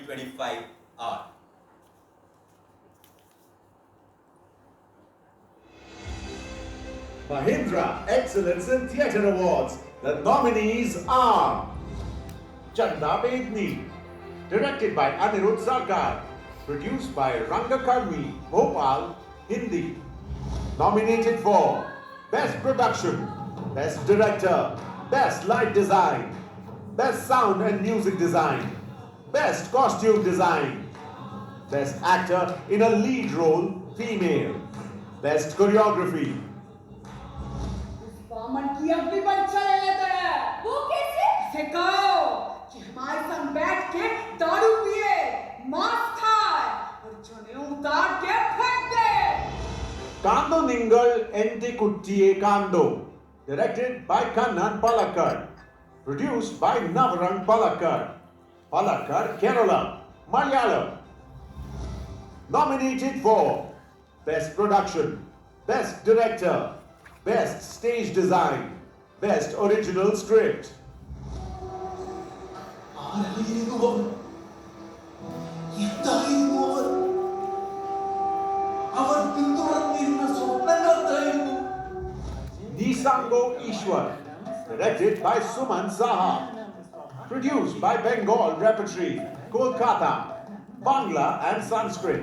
2025 are. Mahindra Excellence in Theatre Awards. The nominees are Chanda Bedni, directed by Anirudh Sarkar, produced by Rangakarmi, Bhopal, Hindi. Nominated for Best Production, Best Director, Best Light Design, Best Sound and Music Design, Best Costume Design, Best Actor in a Lead Role, Female, Best Choreography. बामन की अब भी परीक्षा ले लेते हैं। वो कैसे? इसे कहो कि हमारे संग बैठ के दारू पिए, मांस खाए और चने उतार के फेंक दे। Kando Ningal Ente Kuttiye Kando, directed by Kannan Palakkad, produced by Navarang Palakkad, Palakkad, Kerala, Malayalam. Nominated for Best Production, Best Director, Best Stage Design, Best Original Script. Nisango Ishwar, directed by Suman Saha, produced by Bengal Repertory, Kolkata, Bangla and Sanskrit.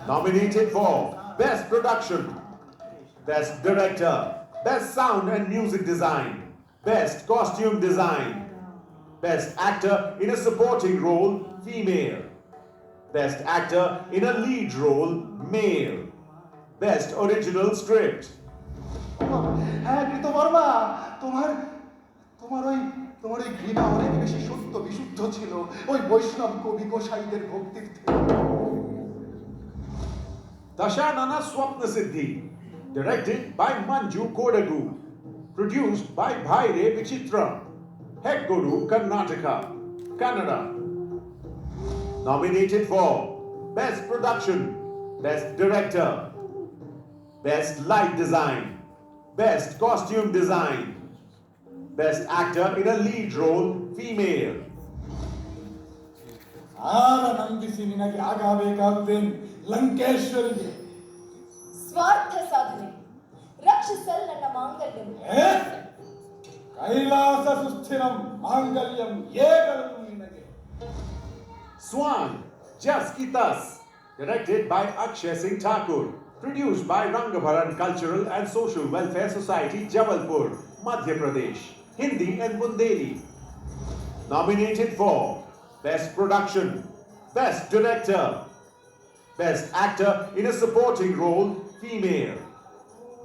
Nominated for Best Production, Best Director, Best Sound and Music Design, Best Costume Design, Best Actor in a Supporting Role, Female, Best Actor in a Lead Role, Male, Best Original Script. হ্যাঁ কৃতবর্মা, তোমার ওই ঘৃণা অনেক বেশি সত্য বিশুদ্ধ ছিল ওই বৈষ্ণব কবি গোসাইদের ভক্তির থেকে। Dashanana Swapna Siddhi, directed by Manju Kodagu, produced by Bhaire Vichitra, Hegguru, Karnataka, Kannada. Nominated for Best Production, Best Director, Best Light Design, Best Costume Design, Best Actor in a Lead Role, Female. ಆರ ನಂಬಿಸಿ ನಿನಗೆ ಆಗಬೇಕಾದ್ದೇನು ಲಂಕೇಶ್ವರಿಗೆ ಸ್ವಾರ್ಥ ಸಾಧನೆ ರಕ್ಷಿಸಲ್ ನನ್ನ ಮಾಂಗಲ್ಯಂ. ಕೈಲಾಸ ಸುಸ್ಥಿರಂ ಮಾಂಗಲ್ಯಂ ಏಗಳು ನಿನಗೆ. Swan, Just Ki Tas, directed by Akshay Singh Thakur, produced by Rangabharan Cultural and Social Welfare Society, Jabalpur, Madhya Pradesh, Hindi and Bundeli. Nominated for Best Production, Best Director, Best Actor in a Supporting Role, Female,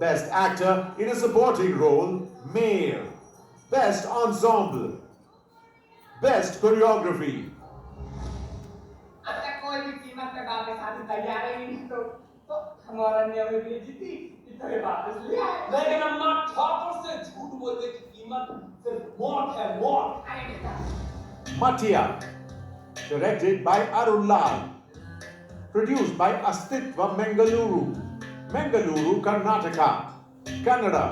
Best Actor in a Supporting Role, Male, Best Ensemble, Best Choreography. अगर कोई भी कीमत पे वापस आने तैयार ही नहीं तो हमारा नियम भी जीती इतने वापस ले आए। लेकिन अम्मा ठाकुर से झूठ बोलने की कीमत सिर्फ मौत है, मौत। अरे बेटा Matia, directed by Arun Lal, produced by Astitva Mangaluru, Karnataka, Kannada.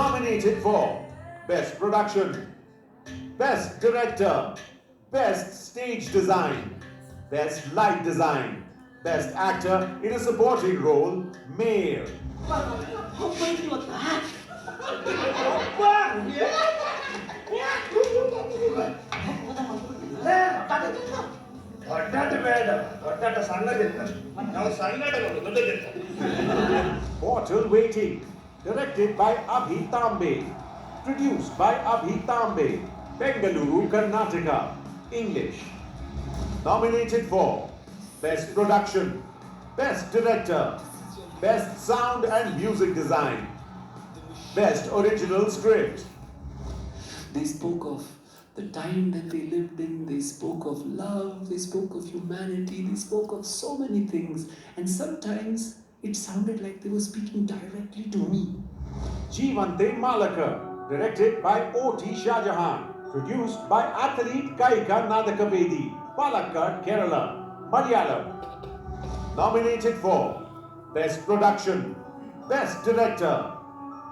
Nominated for Best Production, Best Director, Best Stage Design, Best Light Design, Best Actor in a Supporting Role, Male. Portal Waiting, directed by Abhi Tambe, produced by Abhi Tambe, Bengaluru, Karnataka, English. Nominated for Best Production, Best Director, Best Sound and Music Design, Best Original Script. They spoke of the time that they lived in, they spoke of love, they spoke of humanity, they spoke of so many things, and sometimes it sounded like they were speaking directly to me. Jeevante Malaka, directed by O.T. Shahjahan, produced by athlete Kaika Nadakavedi, Palakkad, Kerala, Malayalam. Nominated for Best Production, Best Director,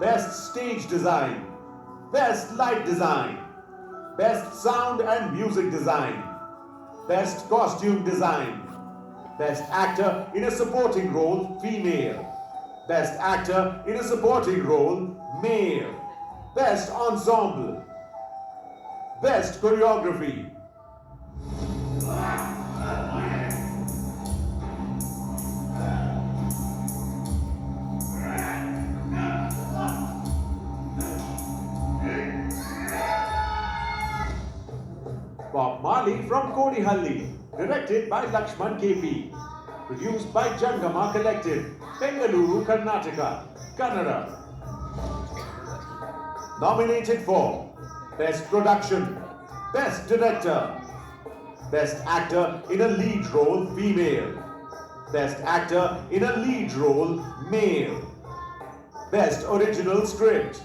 Best Stage Design, Best Light Design, Best Sound and Music Design, Best Costume Design. Best Actor in a Supporting Role, Female. Best Actor in a Supporting Role, Male. Best Ensemble. Best Choreography. Bob Marley from Kodihalli, directed by Lakshman KP. Produced by Jangama Collective, Bengaluru, Karnataka, Kannada. Nominated for Best Production, Best Director, Best Actor in a Lead Role, Female. Best Actor in a Lead Role, Male. Best Original Script.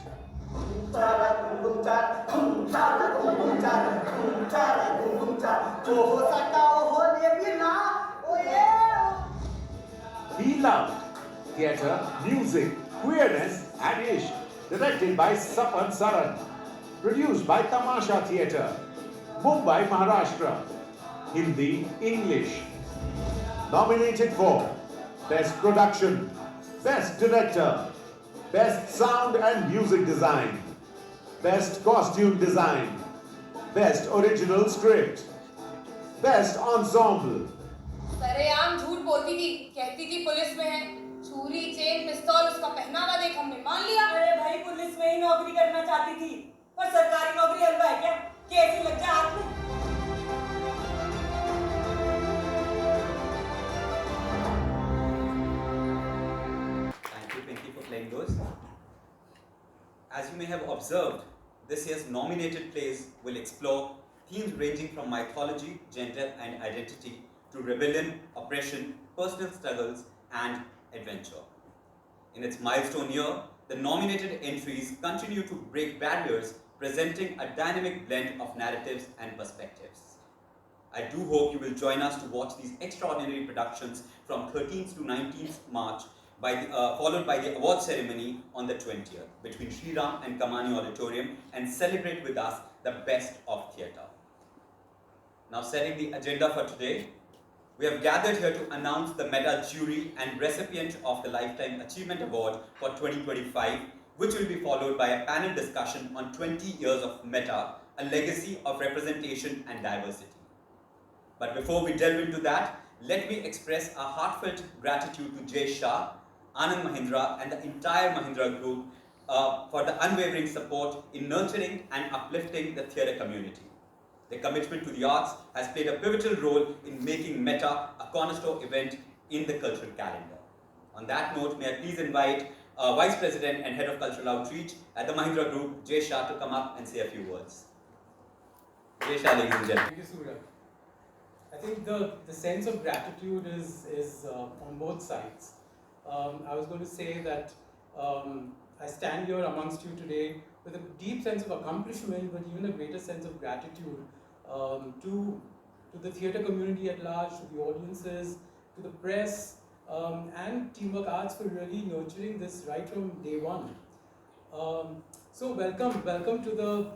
Be Loved, Theatre, Music, Queerness and Ish, directed by Sapan Saran. Produced by Tamasha Theatre, Mumbai, Maharashtra. Hindi, English. Nominated for Best Production, Best Director, Best Sound and Music Design, Best Costume Design, Best Original Script, Best Ensemble. सरेआम झूठ बोलती थी, कहती थी police में है, छुरी, chain, पिस्तौल, उसका पहनावा देख हमने मान लिया। अरे भाई पुलिस में ही नौकरी करना चाहती थी, पर सरकारी नौकरी हलवा है क्या? कैसी लग जाए हाथ में? Thank you, Pinky, for playing those. As you may have observed, this year's nominated plays will explore themes ranging from mythology, gender, and identity to rebellion, oppression, personal struggles, and adventure. In its milestone year, the nominated entries continue to break barriers, presenting a dynamic blend of narratives and perspectives. I do hope you will join us to watch these extraordinary productions from 13th to 19th March, followed by the award ceremony on the 20th between Sri Ram and Kamani Auditorium, and celebrate with us the best of theatre. Now, setting the agenda for today, we have gathered here to announce the Meta jury and recipient of the Lifetime Achievement Award for 2025, which will be followed by a panel discussion on 20 years of Meta, a legacy of representation and diversity. But before we delve into that, let me express a heartfelt gratitude to Jay Shah, Anand Mahindra, and the entire Mahindra Group for the unwavering support in nurturing and uplifting the theatre community. Their commitment to the arts has played a pivotal role in making Meta a cornerstone event in the cultural calendar. On that note, may I please invite Vice President and Head of Cultural Outreach at the Mahindra Group, Jay Shah, to come up and say a few words. Jay Shah, ladies and gentlemen. Thank you, Surya. I think the sense of gratitude is on both sides. I was going to say that I stand here amongst you today with a deep sense of accomplishment, but even a greater sense of gratitude to the theatre community at large, to the audiences, to the press, and Teamwork Arts for really nurturing this right from day one. So welcome to the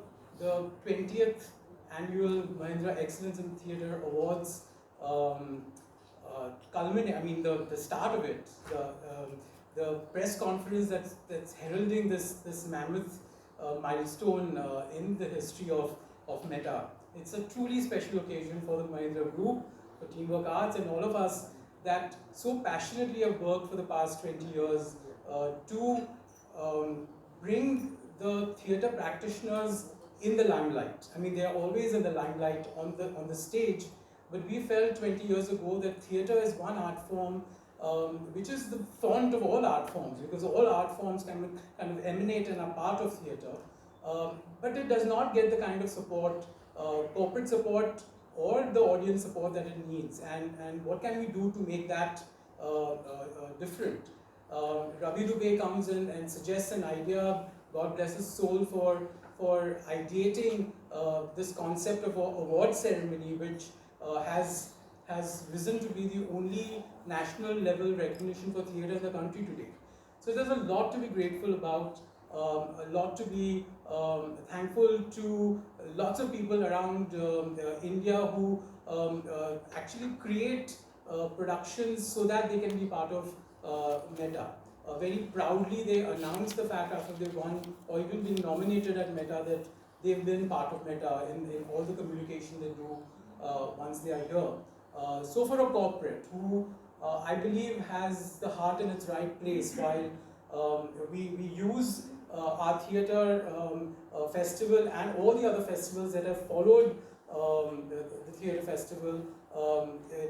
20th Annual Mahindra Excellence in Theatre Awards. The start of it, the press conference that's heralding this mammoth milestone in the history of Meta. It's a truly special occasion for the Mahindra Group, for Teamwork Arts, and all of us that so passionately have worked for the past 20 years to bring the theatre practitioners in the limelight. I mean, they are always in the limelight on the stage, but we felt 20 years ago that theatre is one art form which is the font of all art forms, because all art forms kind of emanate and are part of theatre, but it does not get the kind of support, corporate support or the audience support that it needs. And what can we do to make that different? Ravi Dubey comes in and suggests an idea, God bless his soul, for ideating this concept of an award ceremony, which has risen to be the only national level recognition for theatre in the country today. So there's a lot to be grateful about, a lot to be thankful to lots of people around India who actually create productions so that they can be part of Meta. Very proudly they announce the fact after they've won or even been nominated at Meta that they've been part of Meta in all the communication they do once they are here. So for a corporate who I believe has the heart in its right place, while we use our theatre festival and all the other festivals that have followed the theatre festival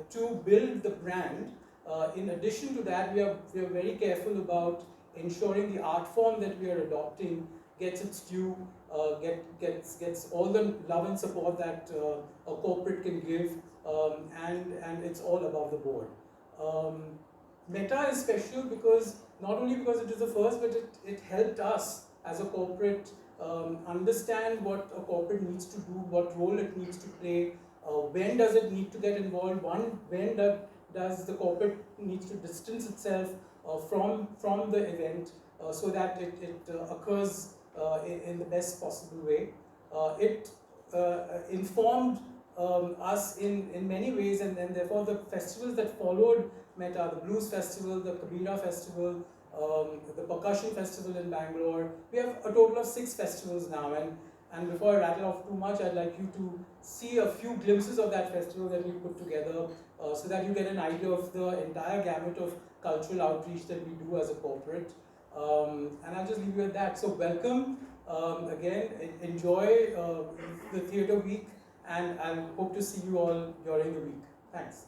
to build the brand. In addition to that, we are very careful about ensuring the art form that we are adopting gets its due, gets all the love and support that a corporate can give, and it's all above the board. Meta is special because not only because it is the first, but it helped us as a corporate understand what a corporate needs to do, what role it needs to play, when does it need to get involved, when does the corporate needs to distance itself from the event so that it occurs in the best possible way. It informed us in many ways, and therefore the festivals that followed Meta, the Blues Festival, the Kabira Festival, the Percussion Festival in Bangalore. We have a total of 6 festivals now, and before I rattle off too much, I'd like you to see a few glimpses of that festival that we put together so that you get an idea of the entire gamut of cultural outreach that we do as a corporate. And I'll just leave you at that. So welcome, again, enjoy the theatre week, and I hope to see you all during the week. Thanks.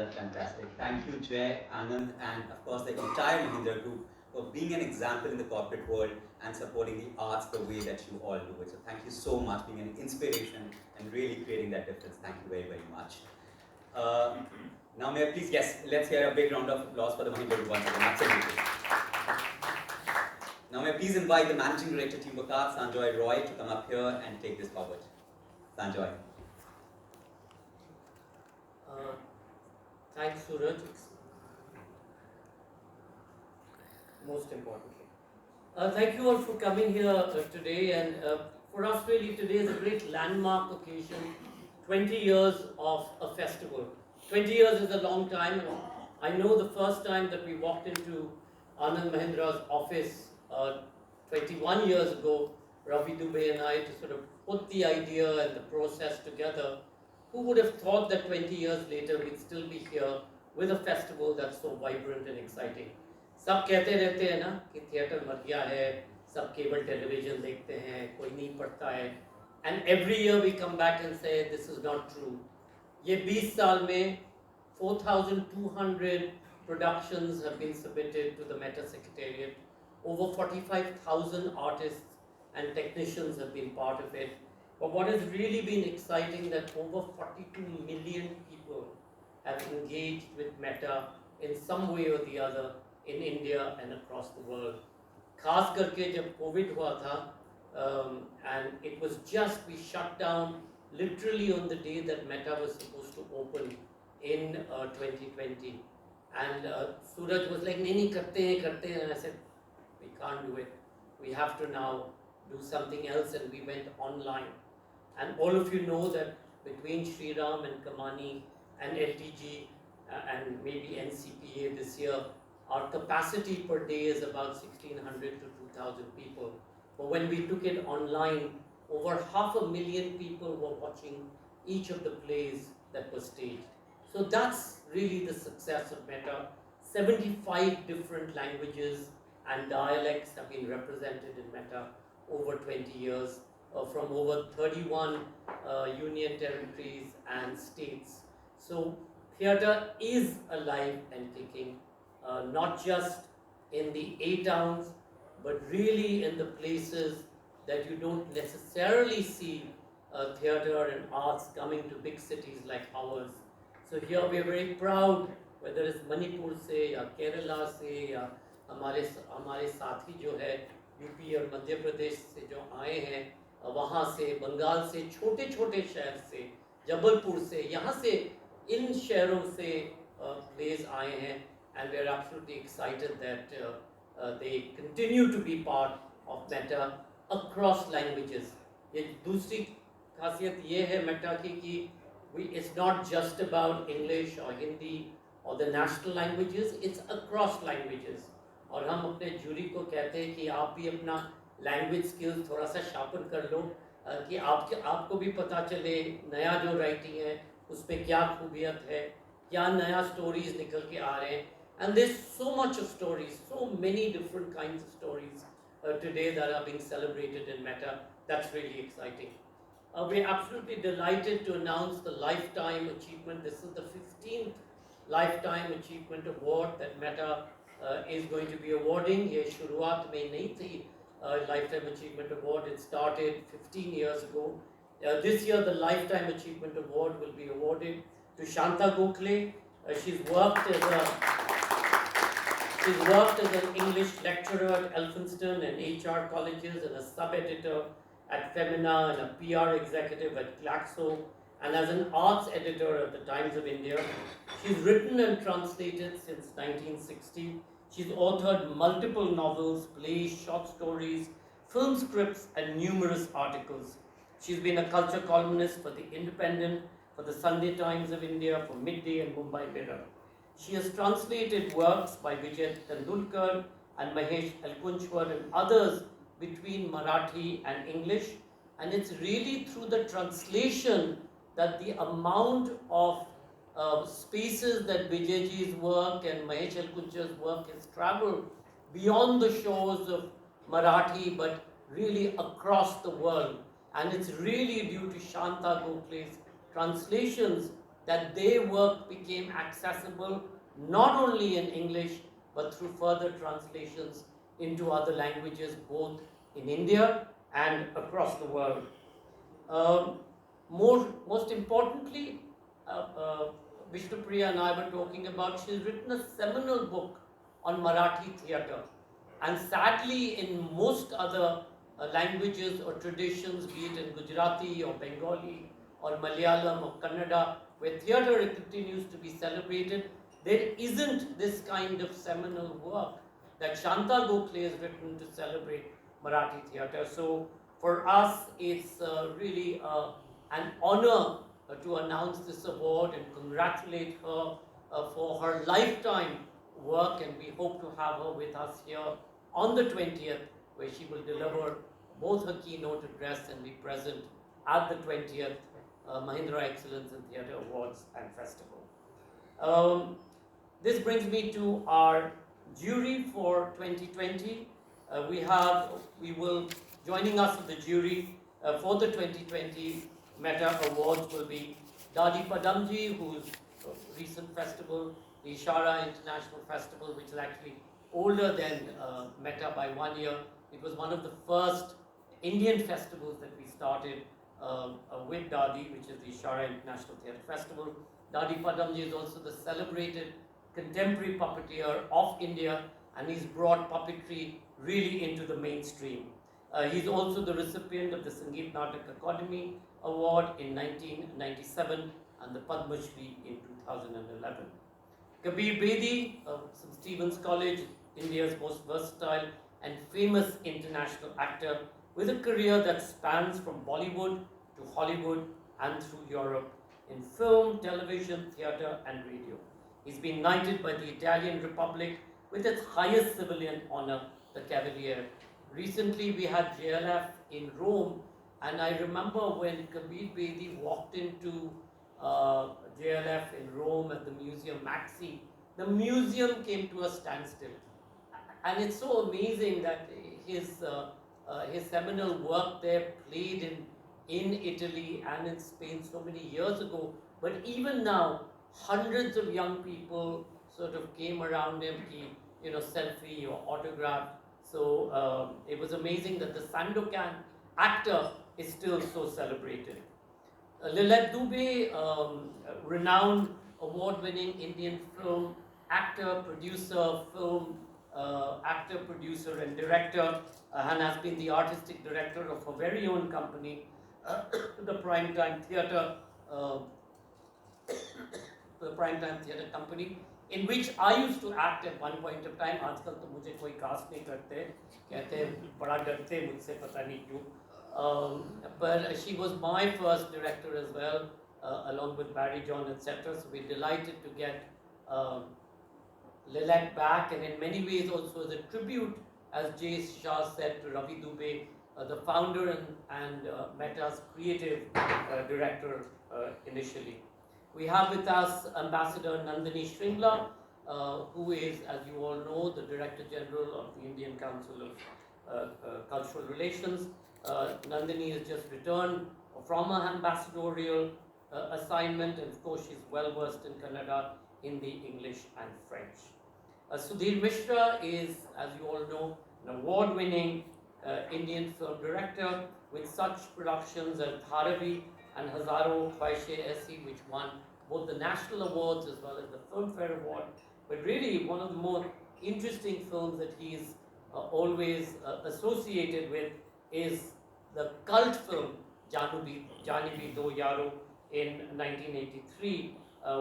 are fantastic. Thank you, Jay, Anand, and of course the entire Mahindra Group for being an example in the corporate world and supporting the arts the way that you all do it. So thank you so much, being an inspiration and really creating that difference. Thank you very, very much. Now may I please, yes, let's hear a big round of applause for the Mahindra Group once again. Absolutely. Now may I please invite the Managing Director, Team Vakat, Sanjoy Roy, to come up here and take this forward. Sanjoy. Thanks, Suraj. Most importantly. Thank you all for coming here today, and for us really today is a great landmark occasion, 20 years of a festival. 20 years is a long time. I know the first time that we walked into Anand Mahindra's office 21 years ago, Ravi Dubey and I, to sort of put the idea and the process together. Who would have thought that 20 years later we'd still be here with a festival that's so vibrant and exciting? सब कहते रहते हैं ना कि theatre मर गया है, सब केबल टेलीविजन देखते हैं, कोई नहीं पढ़ता है. And every year we come back and say this is not true. ये 20 साल में 4,200 productions have been submitted to the Meta Secretariat. Over 45,000 artists and technicians have been part of it. But what has really been exciting that over 42 million people have engaged with Meta in some way or the other in India and across the world. खास करके जब COVID हुआ था, and it was just, we shut down literally on the day that Meta was supposed to open in 2020. And Suraj was like, नहीं करते हैं, and I said, we can't do it. We have to now do something else, and we went online. And all of you know that between Shriram and Kamani and LTG and maybe NCPA this year, our capacity per day is about 1,600 to 2,000 people. But when we took it online, over 500,000 people were watching each of the plays that were staged. So that's really the success of Meta. 75 different languages and dialects have been represented in Meta over 20 years. From over 31 union territories and states. So theatre is alive and kicking, not just in the A towns, but really in the places that you don't necessarily see theatre and arts coming to big cities like ours. So here we are very proud, whether it's Manipur से या केरला से या हमारे साथी जो है UP और मध्य प्रदेश से जो आए हैं, वहाँ से बंगाल से छोटे छोटे शहर से जबलपुर से यहाँ से इन शहरों से plays आए हैं, and we are absolutely excited that they continue to be part of Meta across languages. ये दूसरी खासियत ये है Meta की कि it's not just about English or Hindi or the national languages, it's across languages. और हम अपने जूरी को कहते हैं कि आप भी अपना लैंग्वेज स्किल्स थोड़ा सा शार्पन कर लो, कि आपको भी पता चले नया जो राइटिंग है उस पर क्या खूबियत है, क्या नया स्टोरीज निकल के आ रहे हैं. And there's so much of stories, so many different kinds of stories today that are being celebrated in Meta. That's really exciting. We're absolutely delighted to announce the Lifetime Achievement. This is the 15th Lifetime Achievement Award that Meta is going to be awarding. ये शुरुआत में नहीं थी Lifetime Achievement Award. It started 15 years ago. This year the Lifetime Achievement Award will be awarded to Shanta Gokhale. She's worked as an English lecturer at Elphinstone and HR colleges, and a sub-editor at Femina, and a PR executive at Glaxo, and as an arts editor at the Times of India. She's written and translated since 1960. She's authored multiple novels, plays, short stories, film scripts, and numerous articles. She's been a culture columnist for The Independent, for the Sunday Times of India, for Midday and Mumbai Mirror. She has translated works by Vijay Tendulkar and Mahesh Elkunchwar and others between Marathi and English. And it's really through the translation that the amount of spaces that Vijayji's work and Mahesh Elkunchwar's work has traveled beyond the shores of Marathi, but really across the world. And it's really due to Shanta Gokhale's translations that their work became accessible not only in English but through further translations into other languages, both in India and across the world. Most importantly, Vishnupriya and I were talking about, she's written a seminal book on Marathi theatre. And sadly, in most other languages or traditions, be it in Gujarati or Bengali or Malayalam or Kannada, where theatre continues to be celebrated, there isn't this kind of seminal work that Shanta Gokhale has written to celebrate Marathi theatre. So for us, it's really an honor to announce this award and congratulate her for her lifetime work, and we hope to have her with us here on the 20th, where she will deliver both her keynote address and be present at the 20th Mahindra Excellence in Theatre Awards and Festival. This brings me to our jury for 2020. Joining us in the jury for the 2020 Meta Awards will be Dadi Padamji, whose recent festival, the Ishara International Festival, which is actually older than Meta by 1 year. It was one of the first Indian festivals that we started with Dadi, which is the Ishara International Theatre Festival. Dadi Padamji is also the celebrated contemporary puppeteer of India, and he's brought puppetry really into the mainstream. He's also the recipient of the Sangeet Natak Academy Award in 1997 and the Padma Shri in 2011. Kabir Bedi of St. Stephen's College, India's most versatile and famous international actor with a career that spans from Bollywood to Hollywood and through Europe in film, television, theatre and radio. He's been knighted by the Italian Republic with its highest civilian honor, the Cavalier. Recently we had JLF in Rome, and I remember when Kabir Bedi walked into JLF in Rome at the Museum Maxi, the museum came to a standstill. And it's so amazing that his seminal work there played in Italy and in Spain so many years ago. But even now, hundreds of young people sort of came around him, selfie or autograph. So it was amazing that the Sandokan actor is still so celebrated. Lilette Dubey, renowned award-winning Indian film actor, producer, actor, producer and director, and has been the artistic director of her very own company, the Primetime Theatre, Company, in which I used to act at one point of time. आजकल तो मुझे कोई cast नहीं करते, कहते बड़ा डरते मुझसे, पता नहीं क्यों. But she was my first director as well, along with Barry John, etc. So we're delighted to get Lilette back, and in many ways also as a tribute, as Jay Shah said, to Ravi Dubey, the founder and Meta's creative director initially. We have with us Ambassador Nandini Shringla, who is, as you all know, the Director General of the Indian Council of Cultural Relations. Nandini has just returned from her ambassadorial assignment, and of course she's well versed in Kannada, Hindi, English and French. Sudhir Mishra is, as you all know, an award-winning Indian film director with such productions as Dharavi and Hazaro Khwaishe Aisi, which won both the national awards as well as the Filmfare Award. But really, one of the more interesting films that he's always associated with is the cult film Jani Bhi Do Yaro in 1983,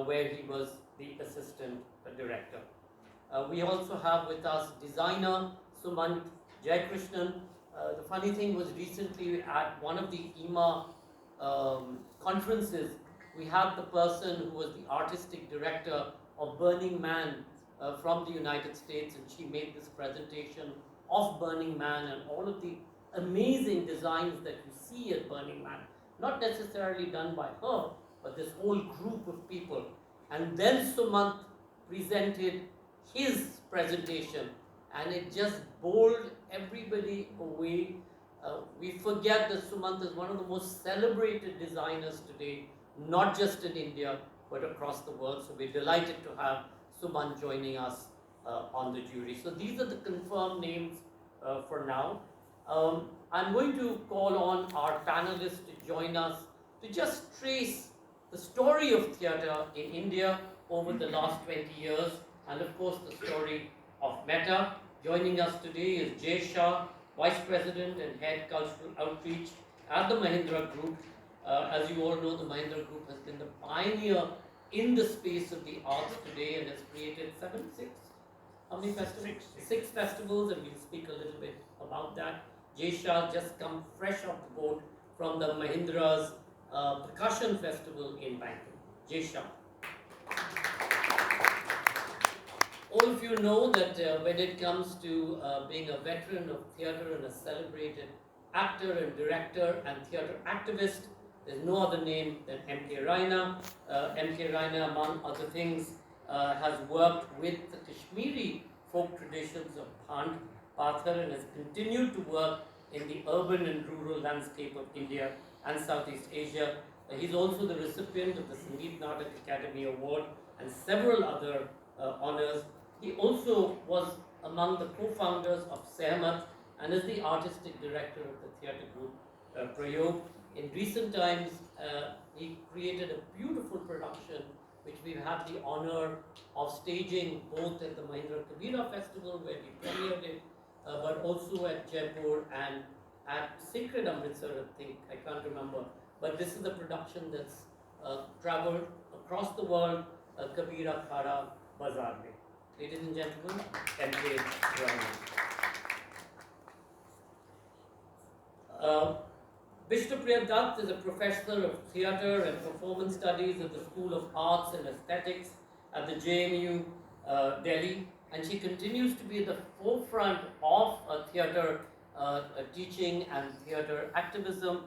where he was the assistant director. We also have with us designer Sumant Jayakrishnan. The funny thing was, recently at one of the IMA conferences, we had the person who was the artistic director of Burning Man from the United States, and she made this presentation of Burning Man and all of the amazing designs that you see at Burning Man, not necessarily done by her, but this whole group of people. And then Sumant presented his presentation, and it just bowled everybody away. We forget that Sumant is one of the most celebrated designers today, not just in India, but across the world. So we're delighted to have Suman joining us on the jury. So these are the confirmed names for now. I'm going to call on our panelists to join us to just trace the story of theatre in India over the last 20 years, and of course the story of Meta. Joining us today is Jay Shah, Vice President and Head Cultural Outreach at the Mahindra Group. As you all know, the Mahindra Group has been the pioneer in the space of the arts today and has created how many festivals? Six festivals, and we'll speak a little bit about that. Jay Shah just come fresh off the boat from the Mahindra's Percussion Festival in Bangalore. Jay Shah. All of you know that when it comes to being a veteran of theatre and a celebrated actor and director and theatre activist, there's no other name than M.K. Raina. M.K. Raina, among other things, has worked with the Kashmiri folk traditions of Phand, Pathar, and has continued to work in the urban and rural landscape of India and Southeast Asia. He's also the recipient of the Sangeet Natak Academy Award and several other honors. He also was among the co-founders of Sehmat and is the artistic director of the theatre group Prayog. In recent times, he created a beautiful production which we've had the honor of staging both at the Mahindra Kabira Festival, where we premiered it, but also at Jaipur and at Sacred Amritsar, I think, I can't remember. But this is a production that's traveled across the world, Kabira Khara Bazaar Mein. Ladies and gentlemen, M.K. Raina. Vishnupriya Dutt is a professor of theatre and performance studies at the School of Arts and Aesthetics at the JNU Delhi, and she continues to be at the forefront of theatre teaching and theatre activism.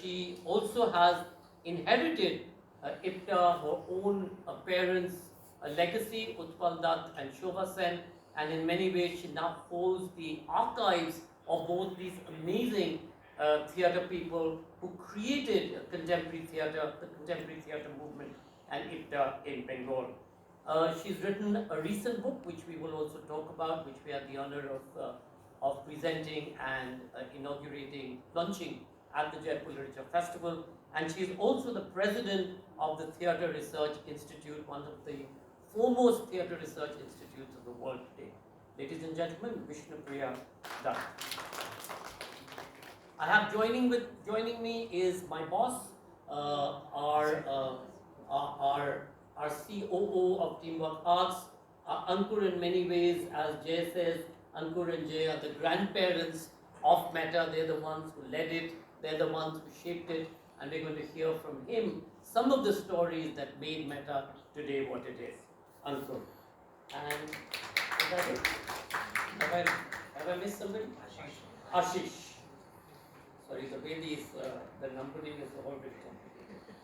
She also has inherited IPTA, her own parents' legacy, Utpal Dutt and Shobha Sen, and in many ways she now holds the archives of both these amazing theatre people who created contemporary theatre, the contemporary theatre movement and IPTA in Bengal. She's written a recent book which we will also talk about, which we had the honor of presenting and launching at the Jaipur Literature Festival. And she's also the president of the Theatre Research Institute, one of the foremost theatre research institutes of the world today. Ladies and gentlemen, Vishnupriya Dutt. I have joining me is my boss, our COO of Teamwork Arts, Ankur. In many ways, as Jay says, Ankur and Jay are the grandparents of Meta. They're the ones who led it, they're the ones who shaped it, and we're going to hear from him some of the stories that made Meta today what it is. Ankur. And is that it? Have I missed somebody? Ashish. Sorry, the way the numbering is all very complicated.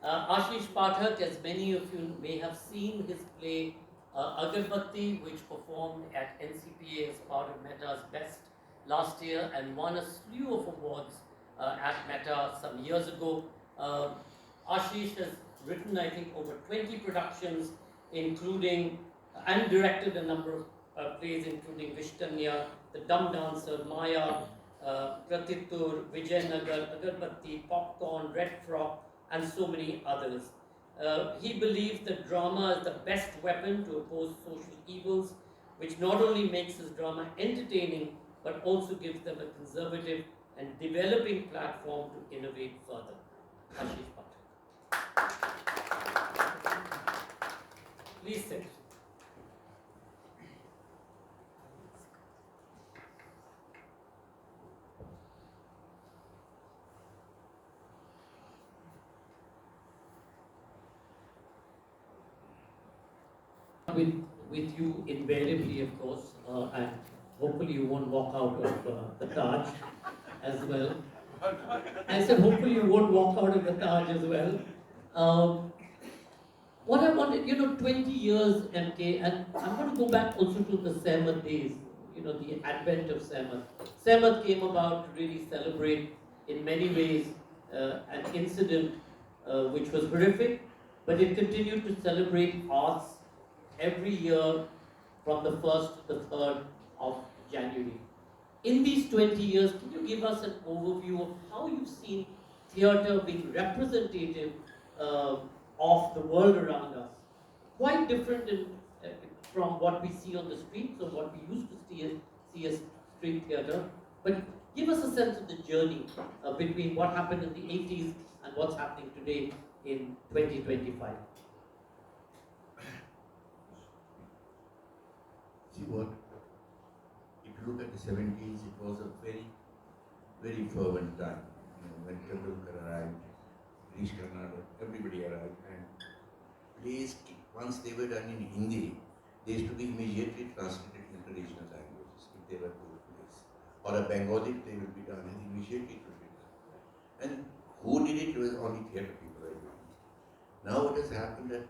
Ashish Pathak, as many of you may have seen his play Agarbatti, which performed at NCPA as part of Meta's Best last year and won a slew of awards at Meta some years ago. Ashish has written, I think, over 20 productions, including and directed a number of plays, including Vishtanya, The Dumb Dancer, Maya, Pratittur, Vijayanagar, Agarbatti, Popcorn, Red Frock, and so many others. He believes that drama is the best weapon to oppose social evils, which not only makes his drama entertaining, but also gives them a conservative and developing platform to innovate further. Ashish Pathak. Please sit. With you invariably, of course, and hopefully you won't walk out of the Taj as well. I said, hopefully you won't walk out of the Taj as well. What I wanted, 20 years, MK, and I'm going to go back also to the Sehmat days, the advent of Sehmat. Sehmat came about to really celebrate, in many ways, an incident which was horrific, but it continued to celebrate arts every year from the 1st to the 3rd of January. In these 20 years, can you give us an overview of how you've seen theatre being representative of the world around us? Quite different from what we see on the streets or what we used to see as street theatre. But give us a sense of the journey between what happened in the 80s and what's happening today in 2025. See what? If you look at the 70s, it was a very, very fervent time. When Tendulkar arrived, Girish Karnad, everybody arrived, and plays, once they were done in Hindi, they used to be immediately translated into regional languages if they were good plays. Or a Bengali play would be done, and immediately it would be done. And who did it? It was only theatre people. Now what has happened that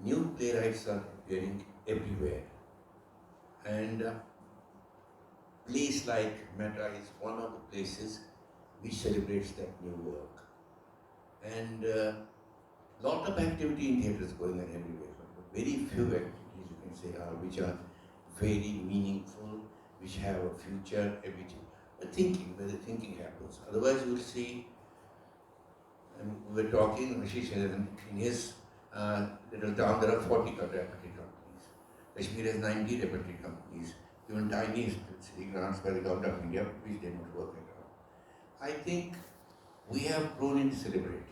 new playwrights are appearing everywhere. And place like Meta is one of the places which celebrates that new work. And lot of activity in theatre is going on everywhere. But very few activities you can say are which are very meaningful, which have a future, everything. But thinking, where the thinking happens. Otherwise you will see, and we were talking, Ashish said in his little town there are 40 repertory companies. Kashmir has 90 repertory companies. Even tiny city grants by the government of India, which did not work at all. I think we have grown in celebrating.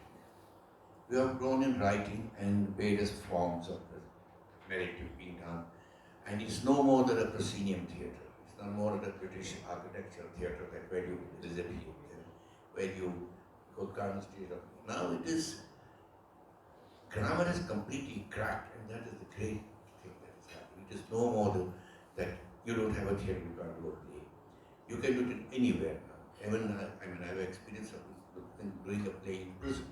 We have grown in writing and various forms of narrative being done. And it's no more the proscenium theatre. It's no more the British architectural theatre that where you Elizabethan, where you go down the street. Now it is, grammar is completely cracked, and that is the great thing that is happening. It is no more that you don't have a theatre, you can't do a play. You can do it anywhere now. Even, I have experience of doing a play in prison,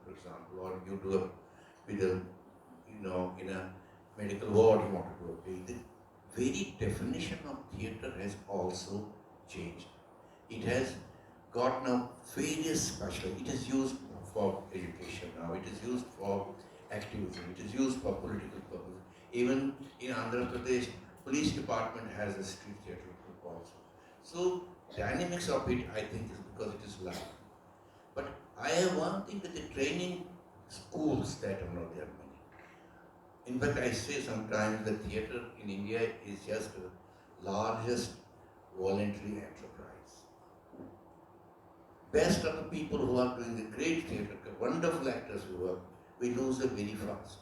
for example, or you do in a medical ward you want to do a play. The very definition of theatre has also changed. It has got now various special, it is used for education now, it is used for activism, it is used for political purposes. Even in Andhra Pradesh, police department has a street theatre group also. So dynamics of it, I think, is because it is live. But I have one thing with the training schools that are not there many. In fact, I say sometimes the theatre in India is just the largest voluntary enterprise. Best of the people who are doing the great theatre, wonderful actors who work, we lose them very fast.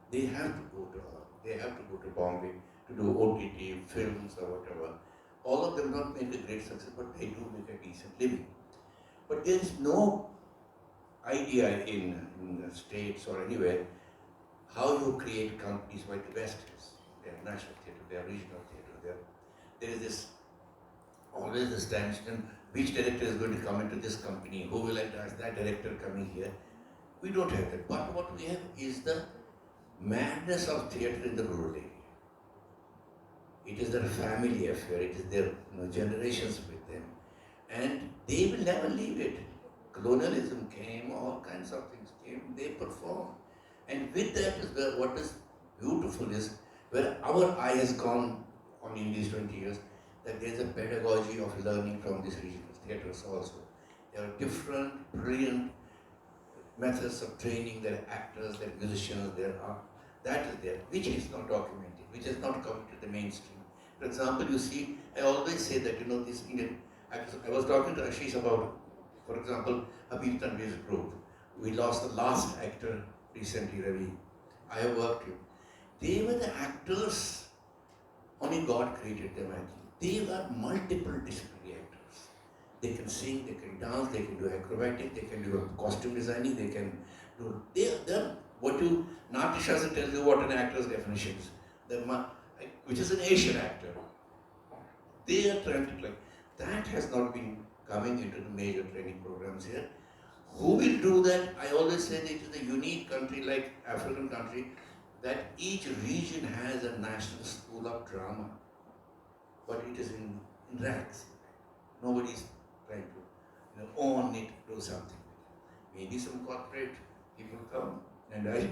They have to go to Bombay to do OTT, films or whatever. All of them not make a great success, but they do make a decent living. But there is no idea in the States or anywhere how you create companies like the West is. They are national theatre, they are regional theatre. There is this, always this tension, which director is going to come into this company, who will enter as that director coming here. We don't have that. But what we have is the madness of theatre in the rural area. It is their family affair, it is their generations with them. And they will never leave it. Colonialism came, all kinds of things came, they perform. And with that is where what is beautiful is where our eye has gone on in these 20 years, that there is a pedagogy of learning from these regional theatres also. There are different, brilliant methods of training their actors, their musicians, that is there, which is not documented, which has not come to the mainstream. For example, you see, I always say that, these Indian actors, I was talking to Ashish about, for example, Habib Tanvir's group. We lost the last actor recently, Ravi. I have worked with. They were the actors, only God created them, I think. They were multiple disciplinary actors. They can sing, they can dance, they can do acrobatic, they can do costume designing, they can do, they're what you, Natya Shastra tells you what an actor's definition is. Which is an Asian actor. They are trying to, that has not been coming into the major training programs here. Who will do that? I always say that it is a unique country like African country, that each region has a national school of drama. But it is in rags. Nobody is trying to own it, do something. Maybe some corporate people come, And I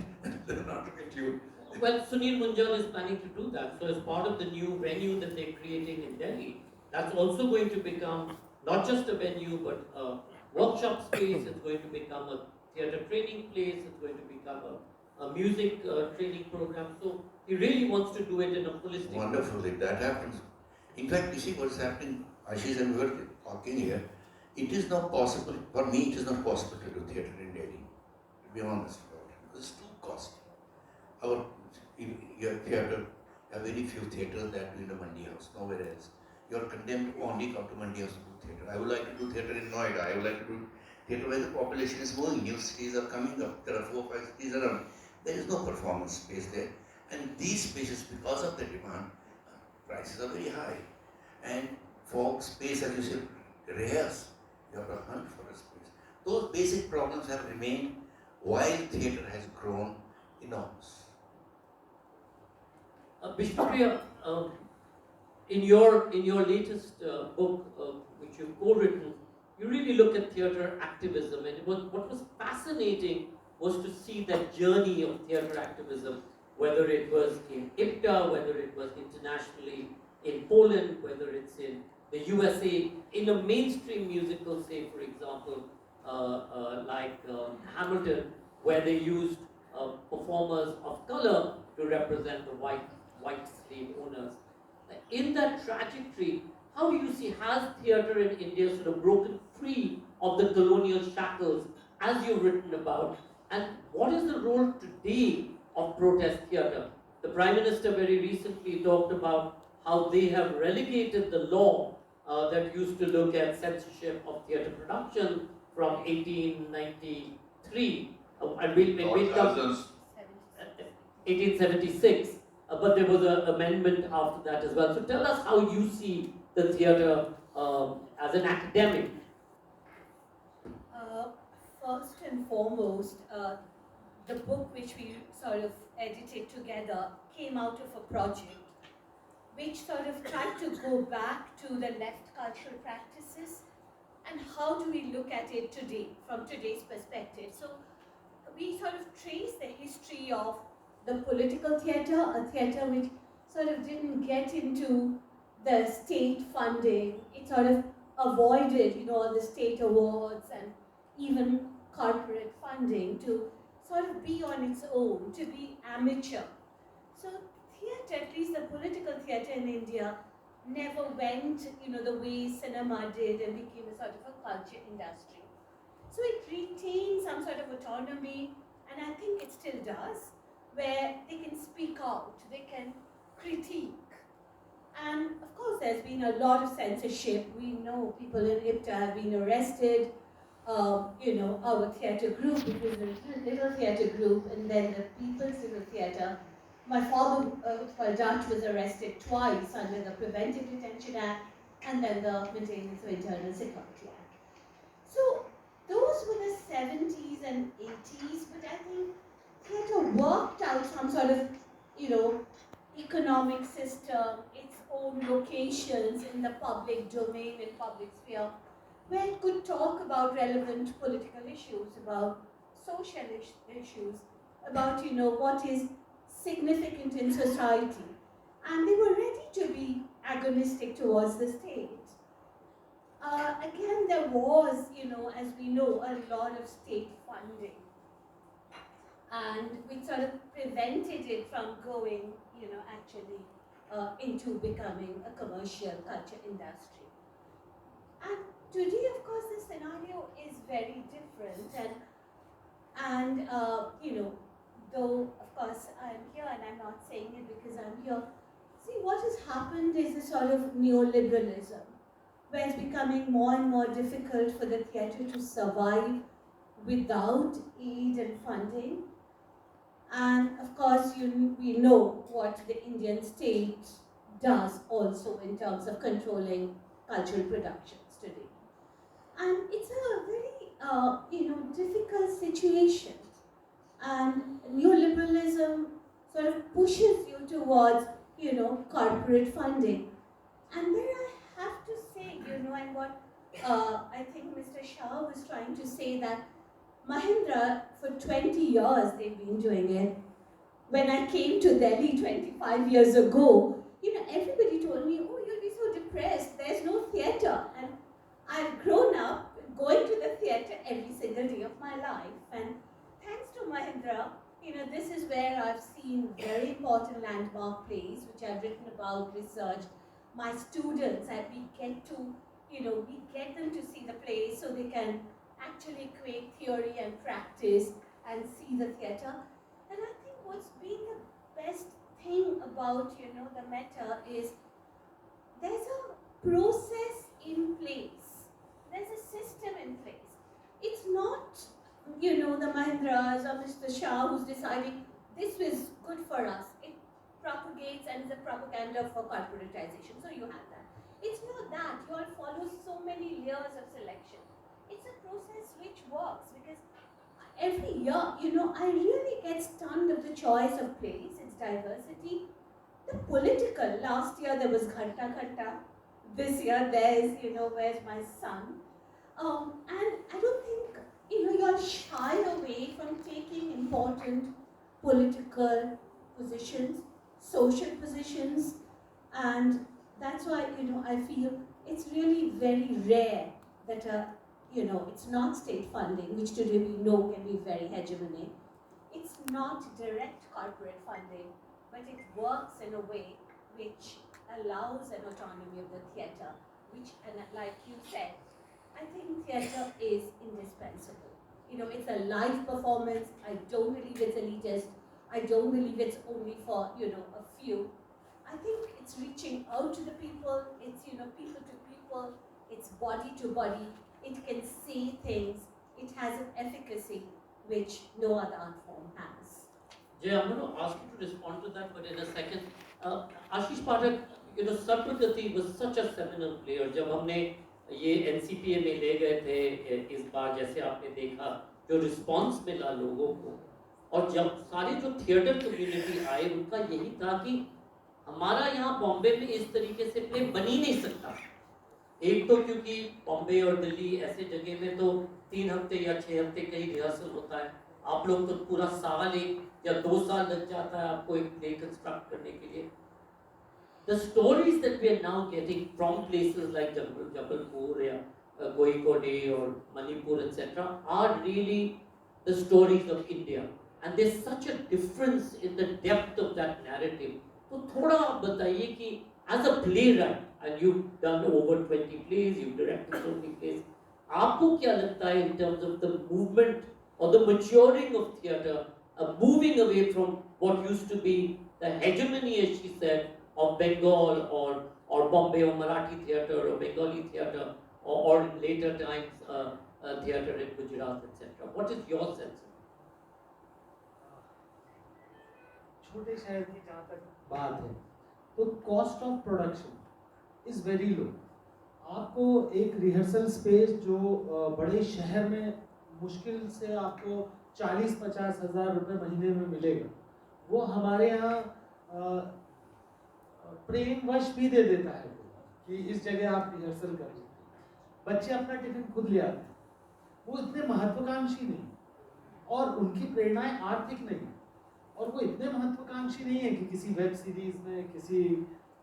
learn how to get you. Well, Sunil Munjal is planning to do that. So as part of the new venue that they're creating in Delhi, that's also going to become not just a venue, but a workshop space. It's going to become a theatre training place. It's going to become a music training program. So he really wants to do it in a holistic way. Wonderful, if that happens. In fact, you see what's happening, Ashish, and we were talking here. It is not possible, for me, it is not possible to do theatre in Delhi, to be honest about it, because it's too costly. Your theatre, have very few theatres that do in the Mandi House, nowhere else. You are condemned to only come to Mandi House to do theatre. I would like to do theatre in Noida. I would like to do theatre where the population is moving. New cities are coming up. There are 4 or 5 cities around. There is no performance space there. And these spaces, because of the demand, prices are very high. And for space, as you said, rares. You have to hunt for a space. Those basic problems have remained while theatre has grown enormous. Bishnupriya, in your latest book, which you've co-written, you really look at theatre activism, and what was fascinating was to see that journey of theatre activism, whether it was in IPTA, whether it was internationally in Poland, whether it's in the USA, in a mainstream musical, say for example, like Hamilton, where they used performers of color to represent the white slave owners. In that trajectory, how do you see, has theatre in India sort of broken free of the colonial shackles, as you've written about, and what is the role today of protest theatre? The Prime Minister very recently talked about how they have relegated the law that used to look at censorship of theatre production from 1893, and we'll come 1876. But there was an amendment after that as well. So tell us how you see the theatre as an academic. First and foremost, the book which we sort of edited together came out of a project which sort of tried to go back to the left cultural practices and how do we look at it today, from today's perspective. So we sort of trace the history of the political theatre, a theatre which sort of didn't get into the state funding. It sort of avoided, all the state awards and even corporate funding to sort of be on its own, to be amateur. So theatre, at least the political theatre in India, never went, the way cinema did and became a sort of a culture industry. So it retained some sort of autonomy, and I think it still does, where they can speak out, they can critique. And of course there's been a lot of censorship. We know people in IPTA have been arrested, our theatre group, because there's a little theatre group, and then the People's Little Theatre. My father, Dutch, was arrested twice under the Preventive Detention Act and then the Maintenance of Internal Security Act. So those were the 70s and 80s, but I think theatre worked out some sort of, economic system, its own locations in the public domain and public sphere, where it could talk about relevant political issues, about social issues, about, what is significant in society. And they were ready to be agonistic towards the state. Again, there was, as we know, a lot of state funding. And we sort of prevented it from going, actually into becoming a commercial culture industry. And today, of course, the scenario is very different. And though, of course, I'm here and I'm not saying it because I'm here. See, what has happened is a sort of neoliberalism, where it's becoming more and more difficult for the theatre to survive without aid and funding. And of course, we know what the Indian state does also in terms of controlling cultural productions today. And it's a very, difficult situation. And neoliberalism sort of pushes you towards, corporate funding. And there I have to say, and what I think Mr. Shah was trying to say, that Mahindra, for 20 years they've been doing it. When I came to Delhi 25 years ago, everybody told me, oh, you'll be so depressed, there's no theatre. And I've grown up going to the theatre every single day of my life. And thanks to Mahindra, this is where I've seen very important landmark plays, which I've written about, researched. My students, and we get them to see the plays so they can actually equate theory and practice and see the theatre. And I think what's been the best thing about, the Meta is there's a process in place. There's a system in place. It's not, the Mahindras or Mr. Shah who's deciding this was good for us. It propagates and is a propaganda for corporatization. So you have that. It's not that. You all follow so many layers of selection. It's a process which works because every year, I really get stunned of the choice of plays, its diversity. The political, last year there was Ghanta Ghanta. This year there's, Where's My Son? And I don't think, you're shy away from taking important political positions, social positions, and that's why, I feel it's really very rare that it's not state funding, which today we know can be very hegemonic. It's not direct corporate funding, but it works in a way which allows an autonomy of the theatre, which, and like you said, I think theatre is indispensable. It's a live performance. I don't believe it's elitist. I don't believe it's only for, a few. I think it's reaching out to the people. It's, people to people. It's body to body. It can say things. It has an efficacy which no other art form has. Jay, I'm going to ask you to respond to that, but in a second. Ashish Pathak, Sarvagati was such a seminal player. जब हमने ये NCPA में ले गए थे इस बार, जैसे आपने देखा जो रिस्पांस मिला लोगों को, और जब सारे जो थिएटर कम्युनिटी आए उनका यही था कि हमारा यहाँ बॉम्बे में इस तरीके से प्ले बन ही नहीं सकता। एक तो क्योंकि बॉम्बे और दिल्ली ऐसे जगह में तो 3 हफ्ते या 6 हफ्ते का ही रिहर्सल होता है। आप लोग तो पूरा साल 1 या 2 साल लग जाता है आपको एक प्ले कंस्ट्रक्ट करने के लिए। The stories that we are now getting from places like Jabalpur or Kozhikode or Manipur, etc., are really the stories of India. And there's such a difference in the depth of that narrative. So, thoda aap bataiye ki as a playwright, and you've done over 20 plays, you've directed so many plays, aapko kya lagta hai in terms of the movement or the maturing of theatre, moving away from what used to be the hegemony, as she said, of Bengal or Bombay or Marathi theatre or Bengali theatre or in later times theatre in Gujarat, etc. What is your sense of it? छोटे शहर की जहाँ तक बात है तो cost of production is very low. आपको एक रिहर्सल स्पेस जो बड़े शहर में मुश्किल से आपको 40-50 हज़ार रुपये महीने में मिलेगा, वो हमारे यहाँ प्रेमवश भी दे देता है कि इस जगह आप रिहर्सल कर लीजिए। बच्चे अपना टिफिन खुद ले आते हैं, वो इतने महत्वाकांक्षी नहीं और उनकी प्रेरणाएं आर्थिक नहीं, और वो इतने महत्वाकांक्षी नहीं है कि किसी वेब सीरीज में किसी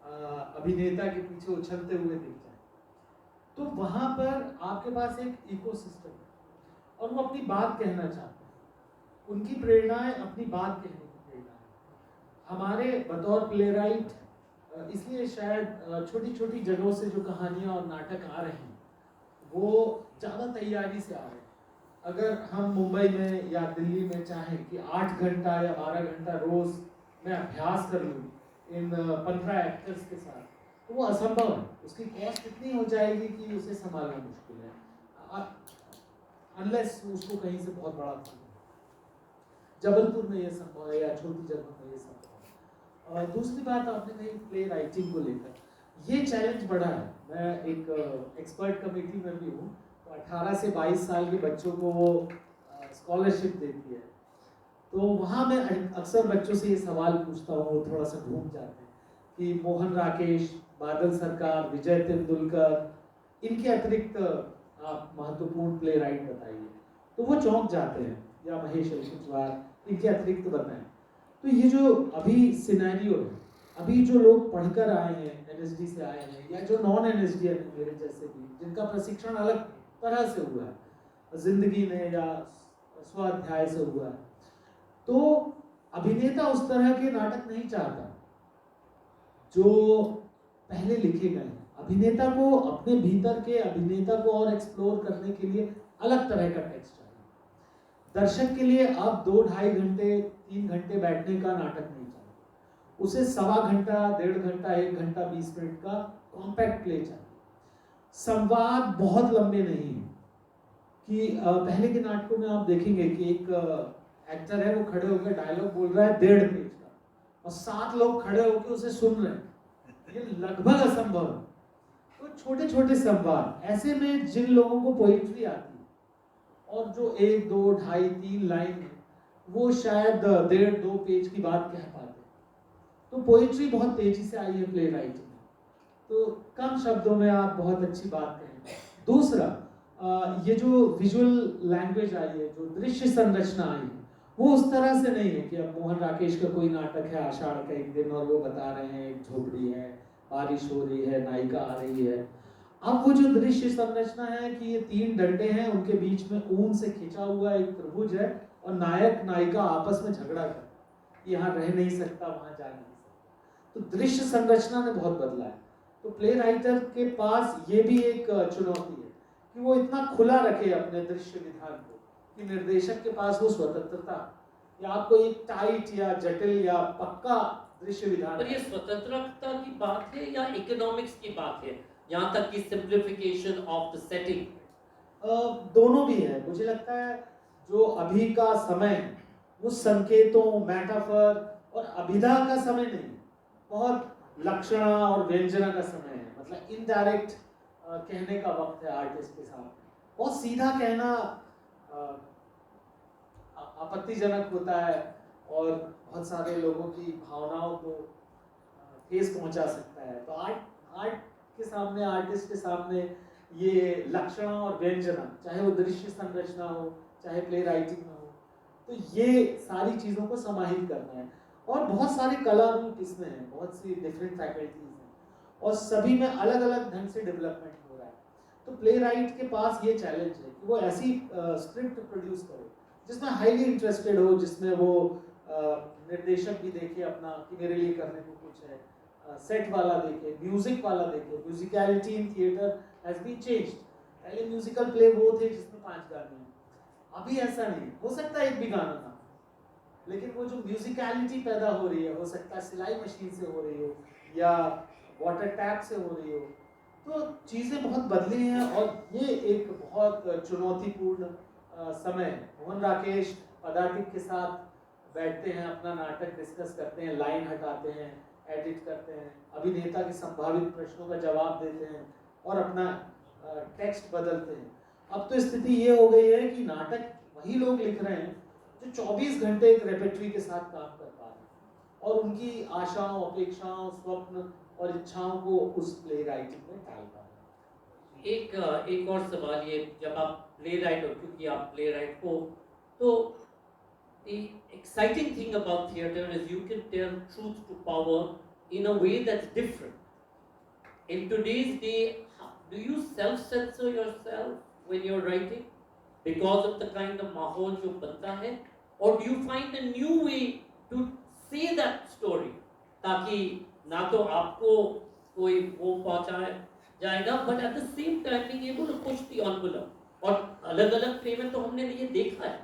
अभिनेता के पीछे उछलते हुए दिख जाए। तो वहाँ पर आपके पास एक इकोसिस्टम है और वो अपनी बात कहना चाहते हैं, उनकी प्रेरणाएं अपनी बात कहने की प्रेरणा है। हमारे बतौर प्लेराइट इसलिए शायद छोटी छोटी जगहों से जो कहानियाँ और नाटक आ रहे हैं वो ज़्यादा तैयारी से आ रहे हैं। अगर हम मुंबई में या दिल्ली में चाहें कि 8 घंटा या 12 घंटा रोज़ मैं अभ्यास कर लूँ इन 15 एक्टर्स के साथ, तो वो असंभव है। उसकी कॉस्ट इतनी हो जाएगी कि उसे संभालना मुश्किल है, अनलेस उसको कहीं से बहुत बड़ा फंड। जबलपुर में ये संभव है या छोटी जगह में ये संभव है। और दूसरी बात आपने कही प्ले राइटिंग को लेकर, ये चैलेंज बड़ा है। मैं एक एक्सपर्ट कमेटी में भी हूँ, तो 18 से 22 साल के बच्चों को वो स्कॉलरशिप देती है। तो वहाँ मैं अक्सर बच्चों से ये सवाल पूछता हूँ, वो थोड़ा सा घूम जाते हैं कि मोहन राकेश, बादल सरकार, विजय तेंदुलकर, इनके अतिरिक्त आप महत्वपूर्ण प्ले राइट बताइए। तो वो चौंक जाते हैं, या महेश कुशवाहा इनके अतिरिक्त बताएं। तो ये जो अभी सिनेरियो है, अभी जो लोग पढ़कर आए हैं, एनएसडी से आए हैं, या जो नॉन एनएसडी है मेरे जैसे भी, जिनका प्रशिक्षण अलग तरह से हुआ है, जिंदगी ने या स्वाध्याय से हुआ है, तो अभिनेता उस तरह के नाटक नहीं चाहता जो पहले लिखे गए हैं। अभिनेता को अपने भीतर के अभिनेता को और एक्सप्लोर करने के लिए अलग तरह का टेक्स्ट चाहिए। दर्शक के लिए अब 2-2.5 घंटे 3 घंटे बैठने का नाटक नहीं चाहिए, उसे 1.25 घंटा 1.5 घंटा 1 घंटा 20 मिनट का कॉम्पैक्ट प्ले चाहिए। संवाद बहुत लंबे नहीं है कि पहले के नाटकों में आप देखेंगे कि एक एक्टर है, वो खड़े होकर डायलॉग बोल रहा है 1.5 पेज का, और 7 लोग खड़े होकर उसे सुन रहे हैं, ये लगभग असंभव है। तो छोटे छोटे संवाद, ऐसे में जिन लोगों को पोइट्री आती है और जो 1, 2, 2.5, 3 लाइन में वो शायद 1.5-2 पेज की बात कह पाते, तो पोइट्री बहुत तेजी से आई है प्ले राइटिंग में, तो कम शब्दों में आप बहुत अच्छी बात कहें। दूसरा, ये जो विजुअल लैंग्वेज आई है, जो दृश्य संरचना आई है, वो उस तरह से नहीं है कि अब मोहन राकेश का कोई नाटक है आषाढ़ का एक दिन और वो बता रहे हैं एक झोपड़ी है, बारिश हो रही है, नायिका आ रही है। अब वो जो दृश्य संरचना है कि ये 3 डंडे हैं, उनके बीच में ऊन से खिंचा हुआ एक त्रिभुज है और नायक नायिका आपस में झगड़ा कर, यहाँ रह नहीं सकता, वहां जा नहीं सकता। तो दृश्य संरचना ने बहुत बदला है। तो प्ले राइटर के पास ये भी एक चुनौती है कि वो इतना खुला रखे अपने दृश्य विधान को कि निर्देशक के पास वो स्वतंत्रता, या आपको एक टाइट या जटिल या पक्का दृश्य विधान। पर ये स्वतंत्रता की बात है या इकोनॉमिक्स की बात है, यहाँ तक कि सिंप्लीफिकेशन ऑफ द सेटिंग? दोनों भी है। मुझे लगता है जो अभी का समय है वो संकेतों, मेटाफर और अभिधा का समय नहीं, बहुत लक्षणा और व्यंजना का समय है। मतलब इनडायरेक्ट कहने का वक्त है आर्टिस्ट के साथ। बहुत सीधा कहना आपत्तिजनक होता है और बहुत सारे लोगों की भावनाओं को ठेस पहुंचा सकता है। तो आर्ट के सामने, आर्टिस्ट के सामने ये लक्षणा और व्यंजना, चाहे वो दृश्य संरचना हो, चाहे प्ले राइटिंग में हो, तो ये सारी चीज़ों को समाहित करना है। और बहुत सारे कला रूप इसमें हैं, बहुत सी डिफरेंट फैकल्टीज हैं और सभी में अलग अलग ढंग से डेवलपमेंट हो रहा है। तो प्ले राइट के पास ये चैलेंज है कि वो ऐसी स्क्रिप्ट प्रोड्यूस करे जिसमें हाईली इंटरेस्टेड हो, जिसमें वो निर्देशक भी देखे अपना कि मेरे लिए करने को कुछ है, सेट वाला देखे, म्यूजिक वाला देखे। Musicality in theatre has been changed. पहले म्यूजिकल प्ले वो थे जिसमें 5 गाने हैं, अभी ऐसा नहीं। हो सकता है एक भी गाना ना, लेकिन वो जो म्यूजिकलिटी पैदा हो रही है, हो सकता है सिलाई मशीन से हो रही हो या वाटर टैप से हो रही हो। तो चीज़ें बहुत बदली हैं और ये एक बहुत चुनौतीपूर्ण समय है। मोहन राकेश पदातिक के साथ बैठते हैं, अपना नाटक डिस्कस करते हैं, लाइन हटाते हैं, एडिट करते हैं, अभिनेता के संभावित प्रश्नों का जवाब देते हैं और अपना टेक्स्ट बदलते हैं। अब तो स्थिति ये हो गई है कि नाटक वही लोग लिख रहे हैं जो 24 घंटे एक रेपेट्री के साथ काम कर पा रहे हैं और उनकी आशाओं, अपेक्षाओं, स्वप्न और इच्छाओं को उस प्ले राइटिंग में डाल पा रहे हैं। एक और सवाल ये, जब आप प्ले राइट हो, क्योंकि आप प्ले राइट हो, तो the exciting thing about theatre is you can tell truth to power in a way that's different. In today's day, do you self-censor yourself when you're writing because of the kind of माहौल जो बनता है, or do you find a new way to say that story ताकि ना तो आपको कोई वो पहुंचाए जाएगा, but at the same time being able to push the envelope? और अलग-अलग प्ले में तो हमने ये देखा है।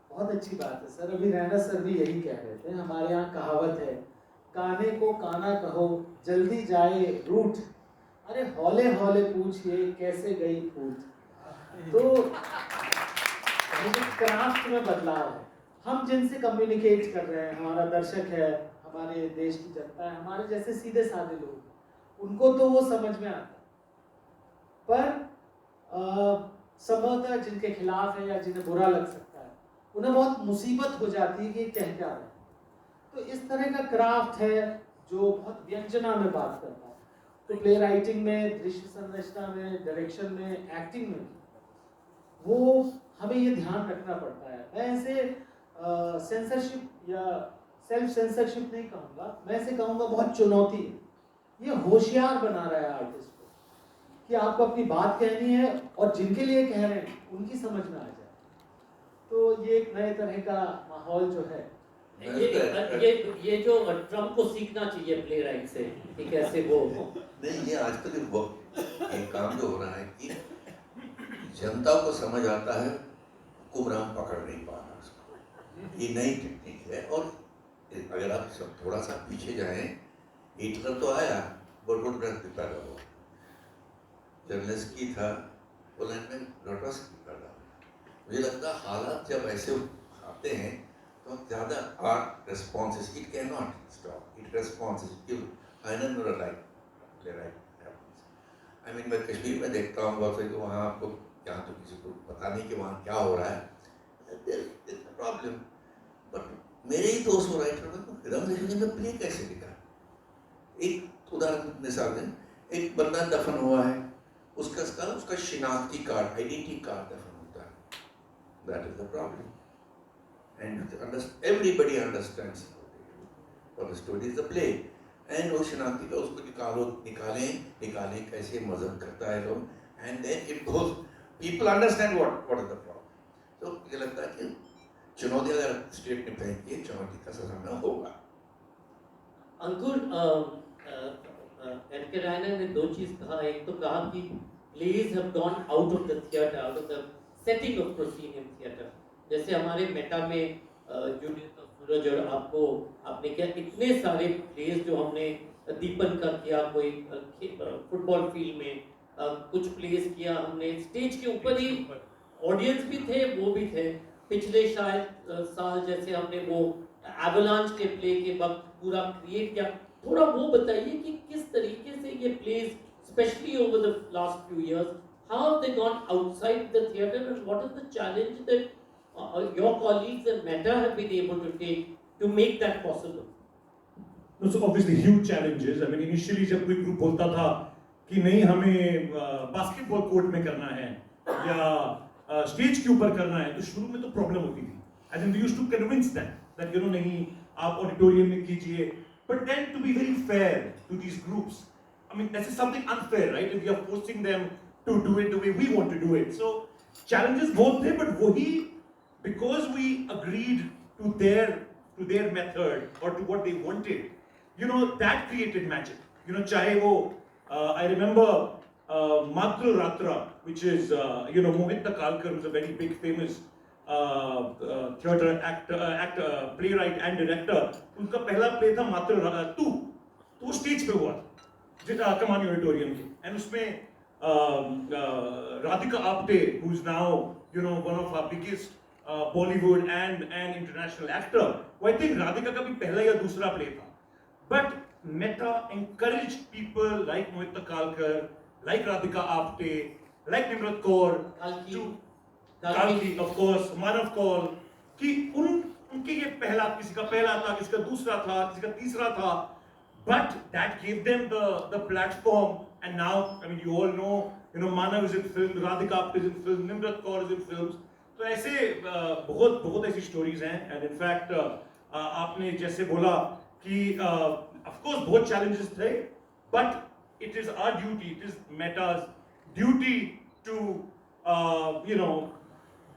बहुत अच्छी बात है सर। अभी रैना सर भी यही कह रहे थे। हमारे यहाँ कहावत है, काने को काना कहो जल्दी जाए रूठ, अरे हौले हौले पूछिए कैसे गई फूट। तो क्राफ्ट में बदलाव है। हम जिनसे कम्युनिकेट कर रहे हैं, हमारा दर्शक है, हमारे देश की जनता है, हमारे जैसे सीधे साधे लोग, उनको तो वो समझ में आता है, पर संभवतः जिनके खिलाफ है या जिन्हें बुरा लग सकता है, उन्हें बहुत मुसीबत हो जाती है कि कह क्या रहे हैं। तो इस तरह का क्राफ्ट है जो बहुत व्यंजना में बात करता है। तो प्ले राइटिंग में, दृश्य संरचना में, डायरेक्शन में, एक्टिंग में वो हमें ये ध्यान रखना पड़ता है। मैं इसे सेंसरशिप या सेल्फ सेंसरशिप नहीं कहूँगा, मैं इसे कहूँगा बहुत चुनौती है। ये होशियार बना रहा है आर्टिस्ट को कि आपको अपनी बात कहनी है और जिनके लिए कह रहे हैं उनकी समझ में आ जाए। तो ये एक नए तरह का माहौल जो है, ये जो ट्रम्प को सीखना चाहिए प्ले राइट से कि कैसे वो नहीं, ये आजकल ये काम जो हो रहा है कि जनता को समझ आता है, हुक्मरान पकड़ नहीं पा रहा उसको। ये नई टेक्निक है। और अगर आप सब थोड़ा सा पीछे जाएं, हिटलर तो आया, बर्टोल्ड ब्रेख्ट भी पैदा हुआ, जर्नलिस्ट था, पोलैंड में रोटोस्की पैदा हुआ। मुझे लगता है हालात जब ऐसे आते हैं तो ज़्यादा art responses, it can not stop, it responses I mean मैं कश्मीर में देखता हूँ बहुत से, तो वहाँ आपको यहाँ तो किसी को पता नहीं कि वहाँ क्या हो रहा है, प्रॉब्लम। बट मेरे ही दोस्त हो राइटर में प्ले कैसे लिखा। एक उदाहरण मिसाल दें, एक बंदा दफन हुआ है, उसका शिनाख्ती कार्ड, आइडेंटिटी कार्ड दफन होता है, that is the problem. And everybody understands और the story is the play. And वो शिनाख्ती का उसको निकालें कैसे मजहब करता है लोग, and then it goes, people understand what is the problem. तो मुझे लगता है कि चुनौती अगर स्टेट ने पहन की, चुनौती का सामना होगा। अंकुर, एन के रायना ने दो चीज कहा। एक तो कहा कि plays have gone out of the theatre, out of the setting of proscenium theatre. जैसे हमारे मेटा में जूलियस सूरज और आपने क्या इतने सारे प्लेज जो हमने दीपन का किया, कोई फुटबॉल फील्ड में कुछ प्लेज किया हमने, स्टेज के ऊपर ही ऑडियंस भी थे, वो भी थे। पिछले शायद साल जैसे हमने वो एवलांच के प्ले के वक्त पूरा क्रिएट किया। थोड़ा वो बताइए कि किस तरीके से ये plays, specially over the last few years, how have they gone outside the theatre and what is the challenge that your colleagues at Meta have been able to take to make that possible? No, so obviously huge challenges. I mean, initially जब कोई group बोलता था कि नहीं हमें basketball court में करना है या स्टेज के ऊपर करना है, तो शुरू में तो प्रॉब्लम होती थी। As in we used to convince them that नहीं आप ऑडिटोरियम में कीजिए, but then to be very fair to these groups, I mean this is something unfair, right? If we are forcing them to do it the way we want to do it, so challenges both थे, but वही because we agreed to their method or to what they wanted, that created magic. Chahe wo I remember Matra Ratra, which is Mohit Takalkar, who's a very big famous theatre actor, playwright and director. उनका पहला play था Matra 2, तो वो stage पे हुआ था कमानी auditorium के, एंड उसमें Radhika Apte, who is now one of our biggest Bollywood and an international actor. Well, I think Radhika का भी पहला या दूसरा play था. But Meta encouraged people like Mohit Takalkar, like Radhika Apte, like Nimrat Kaur, Kalki, of course, Manav Kaul, कि उनके ये पहला, किसी का पहला था, किसी का दूसरा था, किसी का तीसरा था. But that gave them the platform, and now, I mean, you all know, Manav is in film, Radhika Apte is in film, Nimrat Kaur is in films. तो ऐसे बहुत ऐसी स्टोरीज हैं। एंड इनफैक्ट आपने जैसे बोला कि ऑफ कोर्स बहुत चैलेंजेस थे, but it is our duty, it is Meta's duty to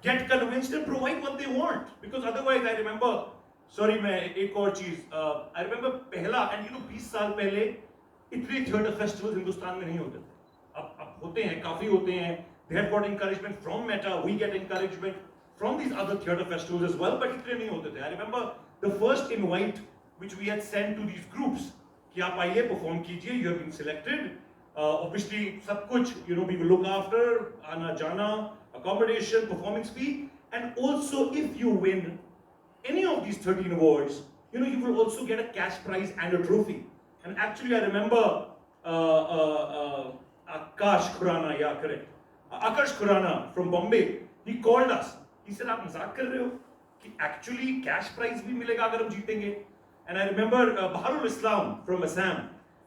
get convinced and provide what they want, because otherwise I remember, sorry मैं एक और चीज, I remember पहला, and 20 साल पहले इतने थिएटर फेस्टिवल्स हिंदुस्तान में नहीं होते थे। अब होते हैं, काफी होते हैं। They have got encouragement from Meta, we get encouragement from these other theatre festivals as well, but इतने नहीं होते थे। I remember the first invite which we had sent to these groups कि आप आइए perform कीजिए, you have been selected, obviously सब कुछ, we will look after, आना जाना, accommodation, performance fee, and also if you win any of these 13 awards, you will also get a cash prize and a trophy. And actually I remember Akash Khurana, yeah, correct. Akash Khurana from Bombay, he called us. He said, "आप मजाक कर रहे हो कि actually cash prize भी मिलेगा अगर हम जीतेंगे?" And I remember Baharul Islam from Assam,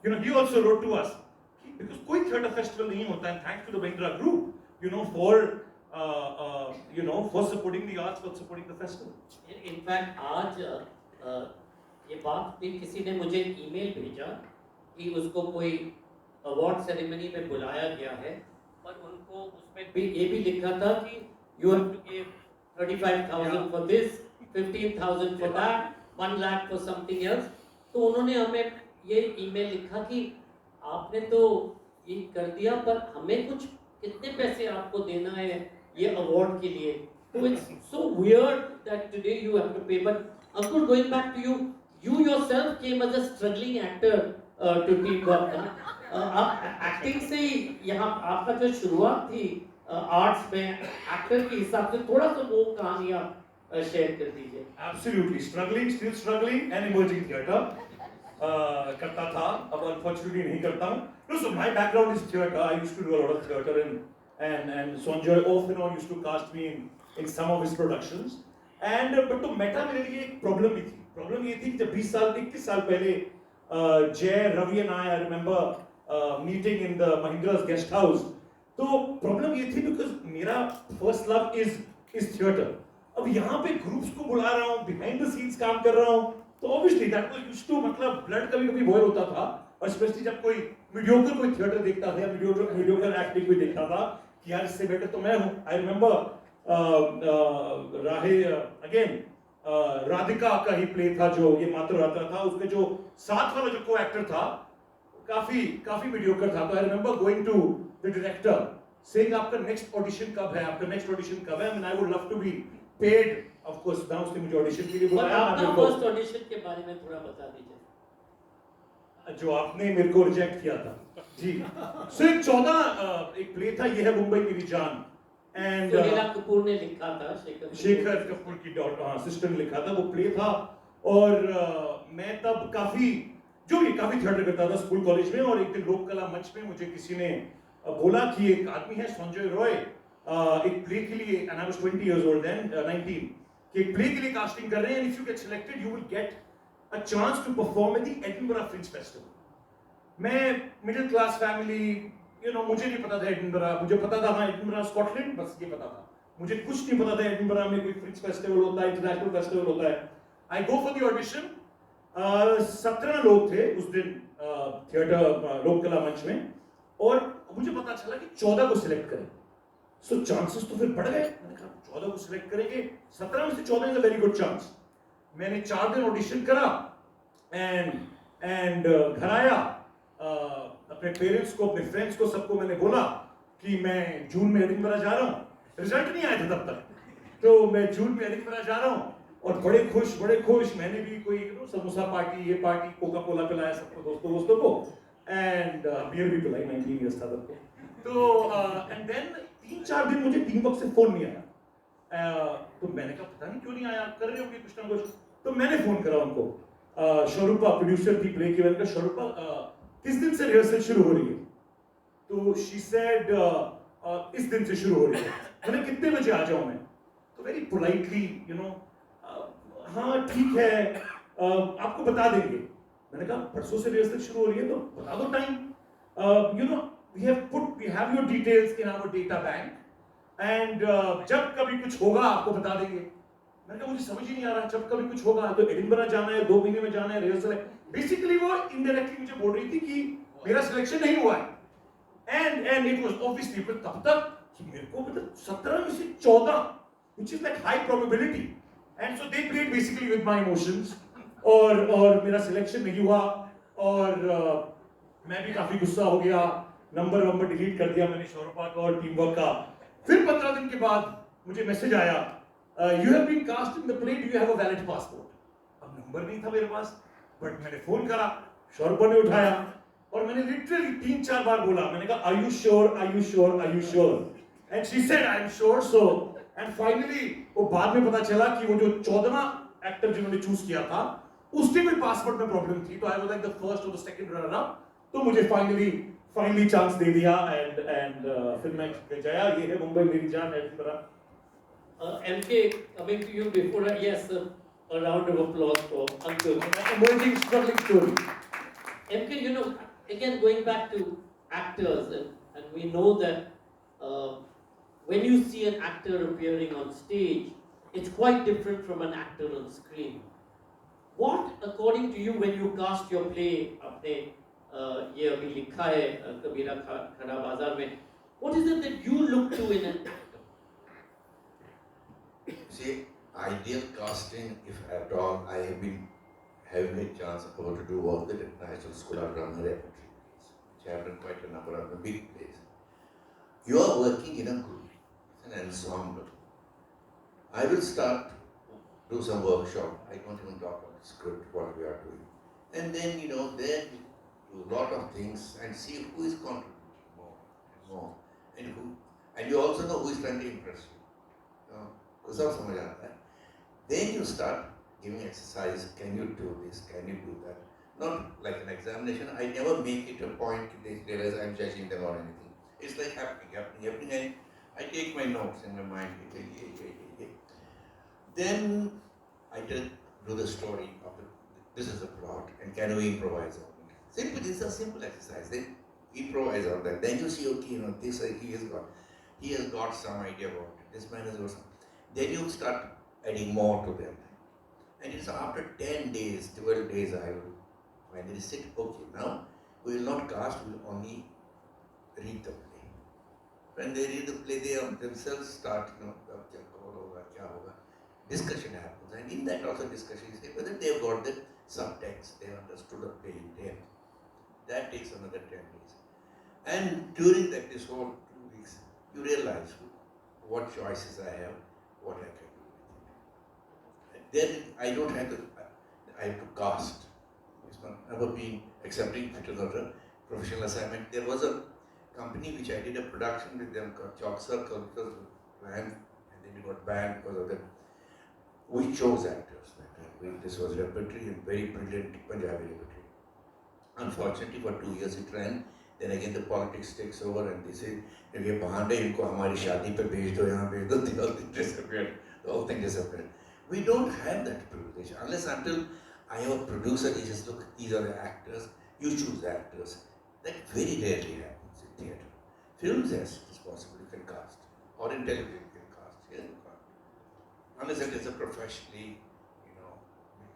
he also wrote to us because कोई theatre festival नहीं होता, and thanks to the Mahindra Group, for for supporting the arts, for supporting the festival. In fact, आज ये बात भी किसी ने मुझे ईमेल भेजा कि उसको कोई अवार्ड सेरेमनी में बुलाया गया है, पर उनको उसमें भी ये भी लिखा था कि you have to give 35,000 for this, 15,000 for that, 1 lakh for something else. तो उन्होंने हमें ये ईमेल लिखा कि आपने तो ये कर दिया, पर हमें कुछ कितने पैसे आपको देना है ये अवार्ड के लिए. So it's so weird that today you have to pay. But Ankur, going back to you, you yourself came as a struggling actor to Team Work. आप एक्टिंग से यहाँ आपका जो शुरुआत थी आर्ट्स में एक्टर के हिसाब से थोड़ा सा वो कहानियाँ शेयर कर दीजिए. Absolutely, still struggling and emerging theatre. करता था, अब unfortunately नहीं करता हूँ. No, so my background is theatre. I used to do a lot of theatre and Sanjay off and on used to cast me in some of his productions. And but तो Meta मेरे लिए एक problem भी थी. Problem ये थी कि जब 21 साल पहले Jay, Ravi and I remember meeting in the Mahindra's guest house. तो प्रॉब्लम ये थी because मेरा first love is theatre. अब यहाँ पे ग्रुप्स को बुला रहा हूँ, behind the scenes काम कर रहा हूँ, तो obviously that was used to मतलब blood कभी बॉयल होता था, और स्पेशली जब कोई मीडियोकर कोई थिएटर देखता था या मीडियोकर एक्टिंग कोई देखता था कि यार इससे बेटर तो मैं हूँ. आई रिमेंबर राधिका का ही प्ले था जो ये मात्र आता था, उसमें जो साथ वाला जो को एक्टर था काफी मीडियोकर था. तो I remember going to the director saying आपका नेक्स्ट ऑडिशन कब है, and I would love to be paid. Of course ना उसने मुझे ऑडिशन के लिए बुलाया. आपका फर्स्ट ऑडिशन के बारे में थोड़ा बता दीजिए जो आपने मेरे को रिजेक्ट किया था जी. सो एक 14 एक प्ले था, ये है मुंबई मेरी जान, एंड सुनीला कपूर ने लिखा था, शेखर कपूर की डॉटर सिस्टर ने लिखा था. वो प्ले था और मैं तब काफी थिएटर करता था स्कूल कॉलेज में. और एक दिन लोक कला मंच में मुझे किसी ने बोला कि एक आदमी है संजय रॉय एक प्ले के लिए, and I was 20 years old then, 19, कि एक प्ले के लिए कास्टिंग कर रहे हैं, and if you get selected you will get a chance to perform at the Edinburgh Fringe Festival. मैं मिडिल क्लास फैमिली, मुझे नहीं पता था एडिनबरा, मुझे पता था हाँ एडिनबरा स्कॉटलैंड, बस ये पता था. मुझे कुछ नहीं पता था एडिनबरा में कोई फ्रिंज फेस्टिवल होता है, इंटरनेशनल फेस्टिवल होता है. आई गो फॉर द ऑडिशन. 17 लोग थे उस दिन थिएटर लोक कला मंच में, और मुझे पता चला कि 14 को सिलेक्ट करें. सो चांसेस तो फिर बढ़ गए. मैंने कहा 14 को सिलेक्ट करेंगे, 17 में से 14 is a very good chance. मैंने 4 दिन ऑडिशन करा एंड घर आया, अपने पेरेंट्स को, अपने फ्रेंड्स को, सबको मैंने बोला कि मैं जून में एडिनबरा जा रहा हूँ. रिजल्ट नहीं आया था तब तक, तो मैं जून में एडिनबरा जा रहा हूँ, और बड़े खुश. मैंने भी कोई समोसा पार्टी, ये पार्टी, कोका कोला पिलाया सबको, दोस्तों को, एंड बियर भी पिलाई. 19 years था तब को. तो एंड देन 3-4 दिन मुझे टीम वर्क से फोन नहीं आया. तो मैंने कहा पता नहीं क्यों नहीं आया, कर रहे होंगे कुछ ना कुछ. तो मैंने फोन करा उनको. शोरूपा प्रोड्यूसर थी प्ले की. मैंने कहा शोरूपा किस दिन से रिहर्सल शुरू हो रही है? तो शी सेड इस दिन से शुरू हो रही है. मैंने कितने बजे आ जाऊं मैं? तो वेरी पोलाइटली हाँ ठीक है, आपको बता देंगे. मैंने कहा परसों से रिहर्सल शुरू हो रही है तो बता दो time. we have your details in our data bank, and जब कभी कुछ होगा आपको बता देंगे. मैंने कहा मुझे समझ ही नहीं आ रहा, जब कभी कुछ होगा तो एडिनबरा जाना है, 2 महीने में जाना है, रिहर्सल है. बेसिकली वो इनडायरेक्टली मुझे बोल रही थी कि मेरा सिलेक्शन नहीं हुआ है. एंड इट वाज ऑब्वियसली, पर तब तक मेरे को मतलब 17 में से 14, which is like high probability, and so they played basically with my emotions. और मेरा सिलेक्शन नहीं हुआ, और मैं भी काफी गुस्सा हो गया. नंबर डिलीट कर दिया मैंने शोरूपा का और टीम वर्क का. फिर 15 दिन के बाद मुझे मैसेज आया, you have been cast in the play, do you have a valid passport. अब नंबर नहीं था मेरे पास, बट मैंने फोन करा, शोरूपा ने उठाया, और मैंने लिटरली 3-4 बार बोला. मैंने कहा are you sure, and she said I am sure. So and finally वो बाद में पता चला कि वो जो 14वां एक्टर जिन्होंने चूज किया था उसके भी पासपोर्ट में प्रॉब्लम थी. तो I was like the first और द सेकंड रनर अप. तो मुझे फाइनली चांस दे दिया, एंड फिर मैं गया. ये है मुंबई मेरी जान, Edinburgh. MK, coming to you before, yes, a round of applause for Ankur. Emerging struggling story. MK, again going back to actors, and we know that when you see an actor appearing on stage, it's quite different from an actor on screen. What, according to you, when you cast your play, आपने ये अभी लिखा है कबीरा खड़ा बाजार में, what is it that you look to in an actor? See, ideal casting, if at all, I have been having a chance about to do all the National School of Drama repertory plays, which I have done quite a number of the big plays. You are working in a group, it's an ensemble. I will start, do some workshop, I don't even talk about the script, what we are doing. And then, then do a lot of things and see who is contributing more and more. And you also know who is trying to impress you. Because सब समझ आता है. Then you start giving exercise, can you do this, can you do that? Not like an examination, I never make it a point they realize I'm judging them or anything. It's like happening, and I take my notes in my mind. Then I do the story of this is the plot, and can we improvise on it? Simple, it's a simple exercise. Then improvise on that. Then you see, okay, this he has got some idea about it. This man has got some. Then you start adding more to them. And it's after 10 days, 12 days, I will finally sit, okay, now we will not cast, we will only read the play. When they read the play, they themselves start, discussion happens. And in that also discussion is whether they have got the subtext, they have understood the play in depth. That takes another 10 days. And during this whole 2 weeks, you realize what choices I have, what I can do with it. Then I don't have to, I have to cast. It's never been accepting it as a professional assignment. There was a company which I did a production with them called Chalk Circle, because and then it got banned because of that. We chose actors that time. This was repertory and very brilliant Punjabi repertory. Unfortunately, for 2 years it ran. Then again the politics takes over and they say, ये बहाने इनको हमारी शादी पे भेज दो यहाँ भेज दो, the whole thing disappeared. The whole thing disappeared. We don't have that privilege unless until I have a producer. He says, look, these are the actors. You choose the actors. That very rarely happens in theatre. Films, yes, it is possible you can cast, or in television you can cast. Yes, you can't. Unless it is a professionally,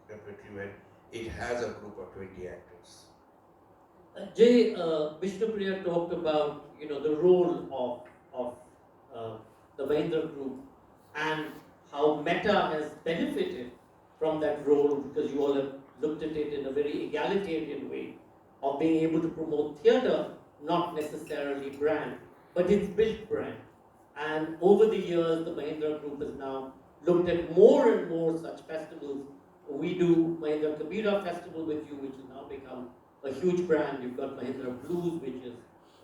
repertory where it has a group of 20 actors. Jay, Vishnupriya talked about the role of the Mahindra Group and how Meta has benefited from that role, because you all have looked at it in a very egalitarian way of being able to promote theatre, not necessarily brand, but it's built brand. And over the years, the Mahindra Group has now looked at more and more such festivals. We do Mahindra Kabira Festival with you, which has now become a huge brand. You've got Mahindra Blues, which is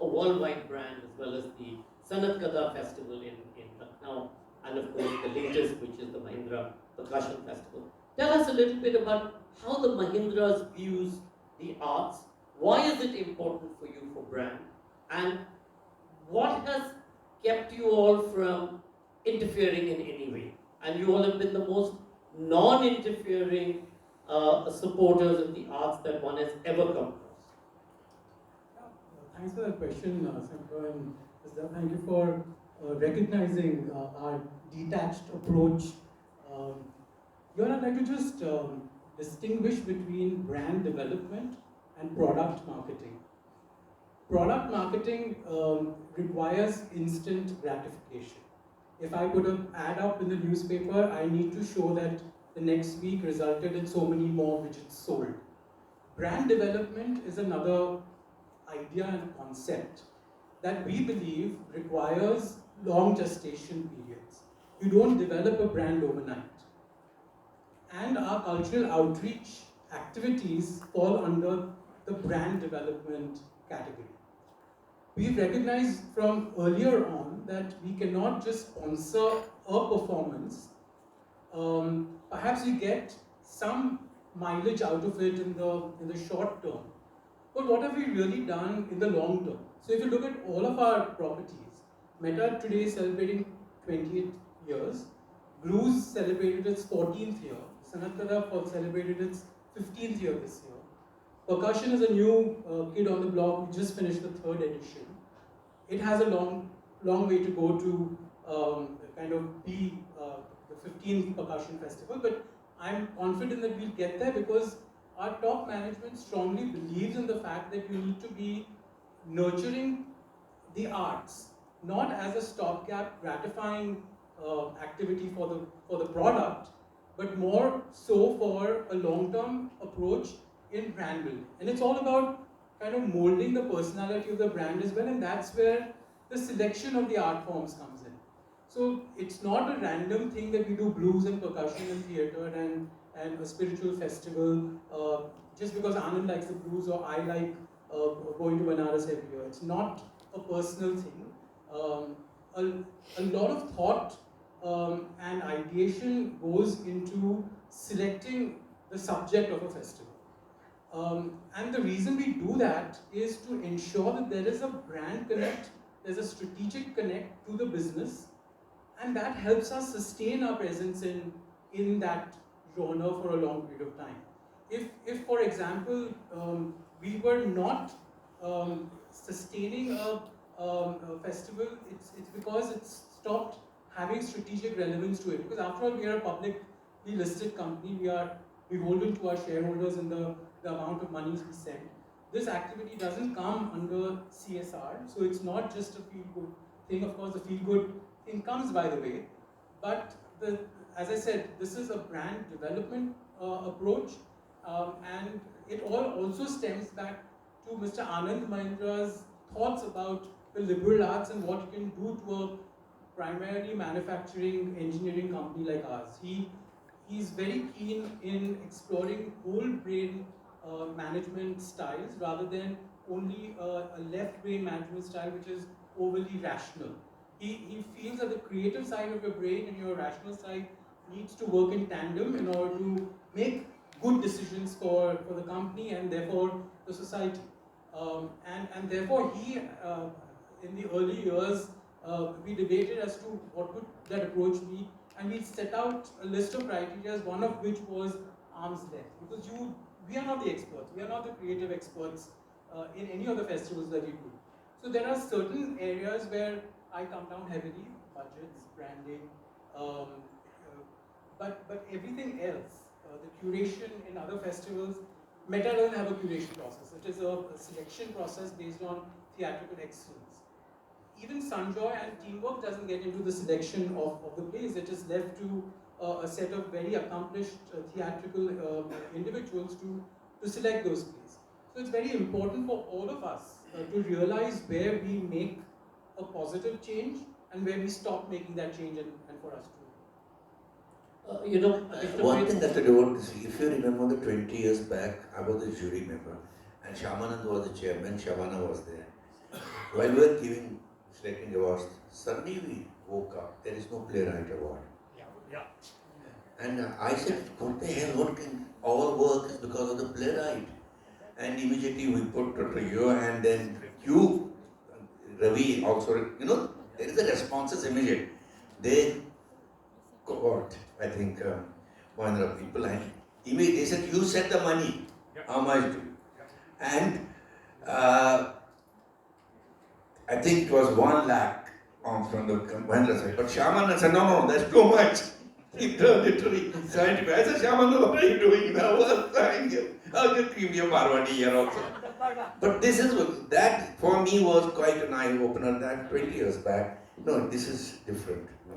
a worldwide brand, as well as the Sanat Kada Festival in Lucknow, and of course the latest, which is the Mahindra Percussion Festival. Tell us a little bit about how the Mahindras views the arts. Why is it important for you for brand? And what has kept you all from interfering in any way? And you all have been the most non-interfering supporters of the arts that one has ever come across. Thanks for that question, Sankar, and thank you for recognizing our detached approach. I'd like to just distinguish between brand development and product marketing. Product marketing requires instant gratification. If I put an ad up in the newspaper, I need to show that the next week resulted in so many more widgets sold. Brand development is another idea and concept that we believe requires long gestation periods. You don't develop a brand overnight. And our cultural outreach activities fall under the brand development category. We've recognized from earlier on that we cannot just sponsor a performance. Perhaps we get some mileage out of it in the short term. But what have we really done in the long term? So if you look at all of our properties, Meta today is celebrating 28 years. Blues celebrated its 14th year. Sanat Kada celebrated its 15th year this year. Percussion is a new kid on the block. We just finished the 3rd edition. It has a long way to go to kind of be the 15th percussion festival, but I'm confident that we'll get there because our top management strongly believes in the fact that you need to be nurturing the arts, not as a stopgap gratifying activity for the product, but more so for a long-term approach in brand building. And it's all about kind of molding the personality of the brand as well, and that's where the selection of the art forms comes in. So it's not a random thing that we do blues and percussion and theatre and a spiritual festival just because Anand likes the blues or I like going to Banaras every year. It's not a personal thing. A lot of thought and ideation goes into selecting the subject of a festival. And the reason we do that is to ensure that there is a brand connect, there's a strategic connect to the business, and that helps us sustain our presence in that genre for a long period of time. If for example, we were not sustaining a festival, it's because it's stopped having strategic relevance to it. Because after all, we are a publicly listed company. We are beholden to our shareholders and the amount of monies we send. This activity doesn't come under CSR, so it's not just a feel-good thing. Of course, the feel-good thing comes by the way, but as I said, this is a brand development approach, and it all also stems back to Mr. Anand Mahindra's thoughts about the liberal arts and what you can do to a primarily manufacturing engineering company like ours. He's very keen in exploring whole brain management styles rather than only a left brain management style which is overly rational. He feels that the creative side of your brain and your rational side needs to work in tandem in order to make good decisions for the company and therefore the society. And therefore he, in the early years, we debated as to what would that approach be, and we set out a list of criteria, one of which was arm's length. Because we are not the experts, we are not the creative experts in any of the festivals that we do. So there are certain areas where I come down heavily, budgets, branding, but everything else, the curation in other festivals, Meta doesn't have a curation process. It is a selection process based on theatrical excellence. Even Sanjoy and Teamwork doesn't get into the selection of the plays. It is left to a set of very accomplished theatrical individuals to select those plays. So it's very important for all of us to realize where we make a positive change and where we stop making that change and for us to. One thing that I want to see, if you remember the 20 years back, I was a jury member and Shyamanand was the chairman, Shavana was there. While we were selecting awards, suddenly we woke up, there is no playwright award. And I said, what the hell, all work is because of the playwright. And immediately we put to you, and then you, Ravi also, there is a response is immediate. They got, I think, 100 people, and immediately they said, you set the money, how much do? And I think it was 1 lakh from the Mahendra side, but Shaman said, no, that's too much. He turned literally scientific. I said, Shaman, what are you doing now? I'll just give you a Marwadi here also. But this is, that for me was quite an eye-opener that 20 years back. No, this is different. No.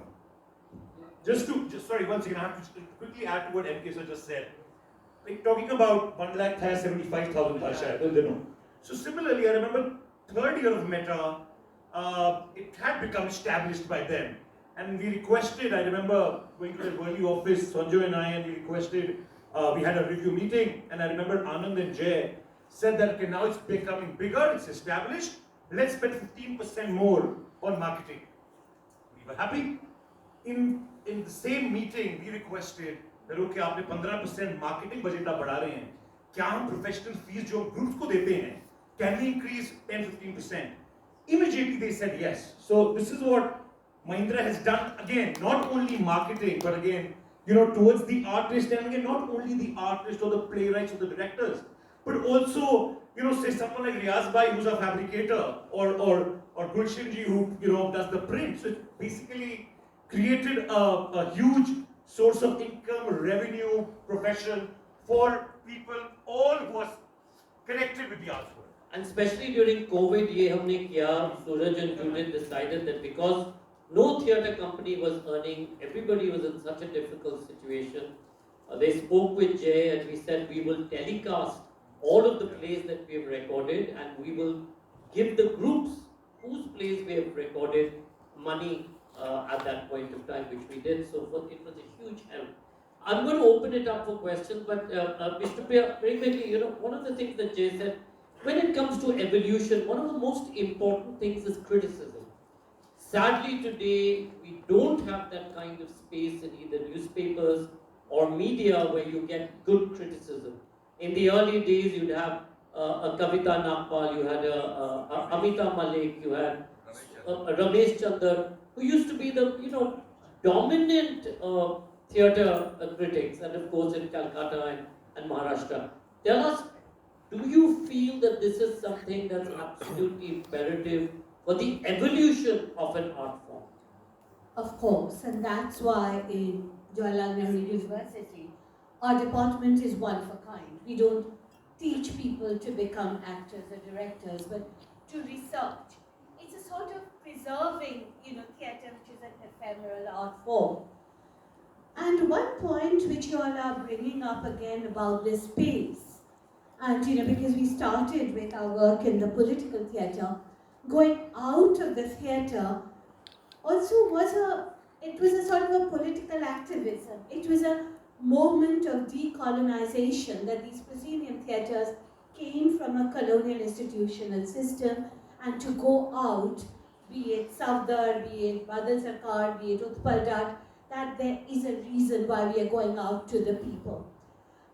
Sorry, once again, I have to quickly add to what MK sir just said. Like talking about 1,75,000 So similarly, I remember third year of Meta, it had become established by then. And we requested, I remember going to the Worli office, Sanjoy and I, and we requested, we had a review meeting, and I remember Anand and Jay said that, okay, now it's becoming bigger, it's established, let's spend 15% more on marketing. We were happy. In the same meeting, we requested that, okay, आपने 15% marketing budget आप बढ़ा रहे हैं, क्या हम professional fees जो groups को देते हैं, can we increase 10-15%? Immediately they said yes. So this is what Mahindra has done, again, not only marketing, but again, towards the artist, and again, not only the artist or the playwrights or the directors, but also, say someone like Riaz Bhai, who's a fabricator, or or Gulshan ji who does the print. So it basically created a huge source of income, revenue, profession for people all who are connected with the arts world. And especially during COVID, ये हमने किया, Suraj and Judith decided that because no theatre company was earning, everybody was in such a difficult situation. They spoke with Jay and we said we will telecast all of the plays that we have recorded and we will give the groups whose plays we have recorded money at that point of time, which we did. So it was a huge help. I'm going to open it up for questions, but Mr. Priya, very quickly, one of the things that Jay said, when it comes to evolution, one of the most important things is criticism. Sadly today, we don't have that kind of space in either newspapers or media where you get good criticism. In the early days, you'd have a Kavita Nagpal, you had a Amita Malik, you had Ramesh Chandar, who used to be the dominant theatre critics, and of course in Calcutta and Maharashtra. Tell us, do you feel that this is something that's absolutely imperative for the evolution of an art form? Of course, and that's why in Jawaharlal Nehru University, our department is one of a kind. We don't teach people to become actors or directors, but to research. It's a sort of preserving, theatre, which is an ephemeral art form. And one point which you all are bringing up again about this space, and because we started with our work in the political theatre, going out of the theatre also was a sort of a political activism. It was a moment of decolonization, that these proscenium theatres came from a colonial institutional system, and to go out, be it Safdar, be it Badal Sarkar, be it Utpal Dutt, that there is a reason why we are going out to the people.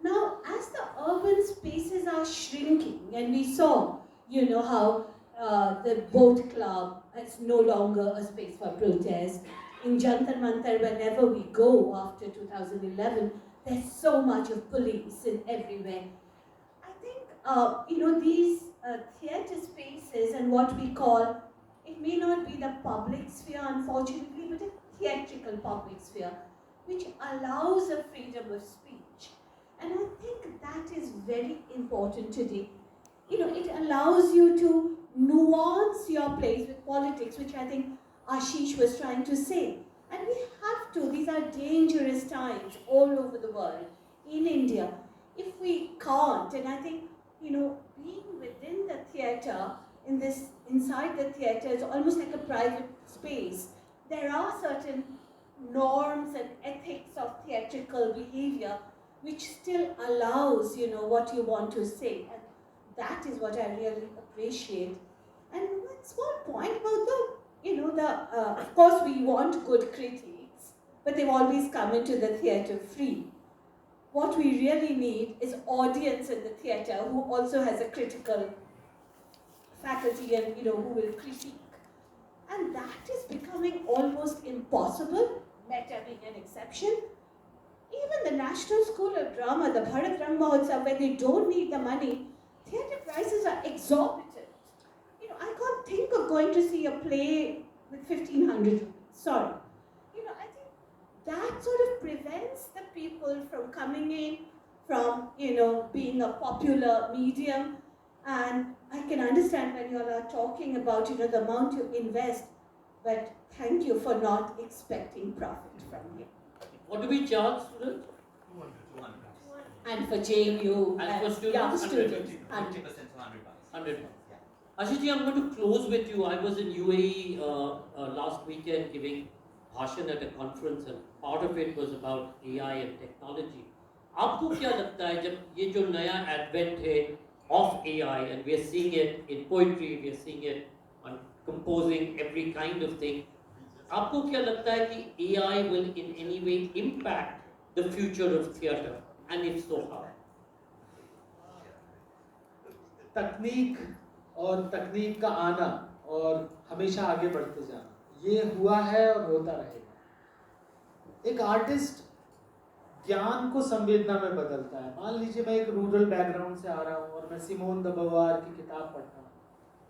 Now, as the urban spaces are shrinking, and we saw, how the boat club is no longer a space for protest. In Jantar Mantar, whenever we go after 2011, there's so much of police in everywhere. I think, these theatre spaces and what we call, it may not be the public sphere, unfortunately, but a theatrical public sphere, which allows a freedom of speech. And I think that is very important today. It allows you to nuance your plays with politics, which I think Ashish was trying to say. And we have to. These are dangerous times all over the world, in India. If we can't, and I think, being within the theatre, inside the theatre is almost like a private space. There are certain norms and ethics of theatrical behavior which still allows, what you want to say. And that is what I really appreciate. And one small point about of course we want good critics, but they've always come into the theatre free. What we really need is audience in the theatre who also has a critical faculty and, who will critique. And that is becoming almost impossible, Meta being an exception. Even the National School of Drama, the Bharat Rang Mahotsav, where they don't need the money, theatre prices are exorbitant. I can't think of going to see a play with 1,500 rupees. Sorry. I think that sort of prevents the people from coming in, from, being a popular medium. And I can understand when you all are talking about, the amount you invest, but thank you for not expecting profit from you. What do we charge, students? 200. And for JMU and for students, young 50% students, to 100 bucks. $100. Ashishji, I'm going to close with you. I was in UAE last weekend giving bhashan at a conference, and part of it was about AI and technology. आपको क्या लगता है जब ये जो नया advent है of AI, and we are seeing it in poetry, we are seeing it on composing every kind of thing, आपको क्या लगता है कि AI will in any way impact the future of theatre, and if so, how? तकनीक और तकनीक का आना और हमेशा आगे बढ़ते जाना, ये हुआ है और होता रहेगा। एक आर्टिस्ट ज्ञान को संवेदना में बदलता है। मान लीजिए मैं एक रूरल बैकग्राउंड से आ रहा हूँ और मैं सिमोन द बोवार की किताब पढ़ता हूँ,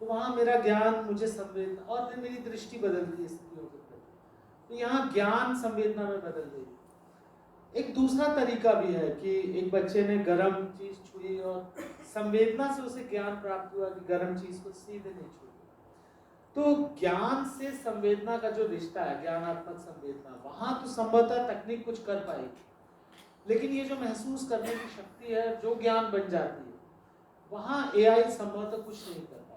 तो वहाँ मेरा ज्ञान, मुझे संवेदना, और फिर मेरी दृष्टि बदल गई स्त्रियों के प्रति। तो यहाँ ज्ञान संवेदना में बदल गई। एक दूसरा तरीका भी है कि एक बच्चे ने गर्म चीज छुई और संवेदना से उसे ज्ञान प्राप्त हुआ कि गर्म चीज को सीधे नहीं छुई। तो ज्ञान से संवेदना का जो रिश्ता है, ज्ञानात्मक संवेदना, वहां तो संभवतः तकनीक कुछ कर पाएगी, लेकिन ये जो महसूस करने की शक्ति है, जो ज्ञान बन जाती है, वहां एआई संभवतः कुछ नहीं कर पाएगा।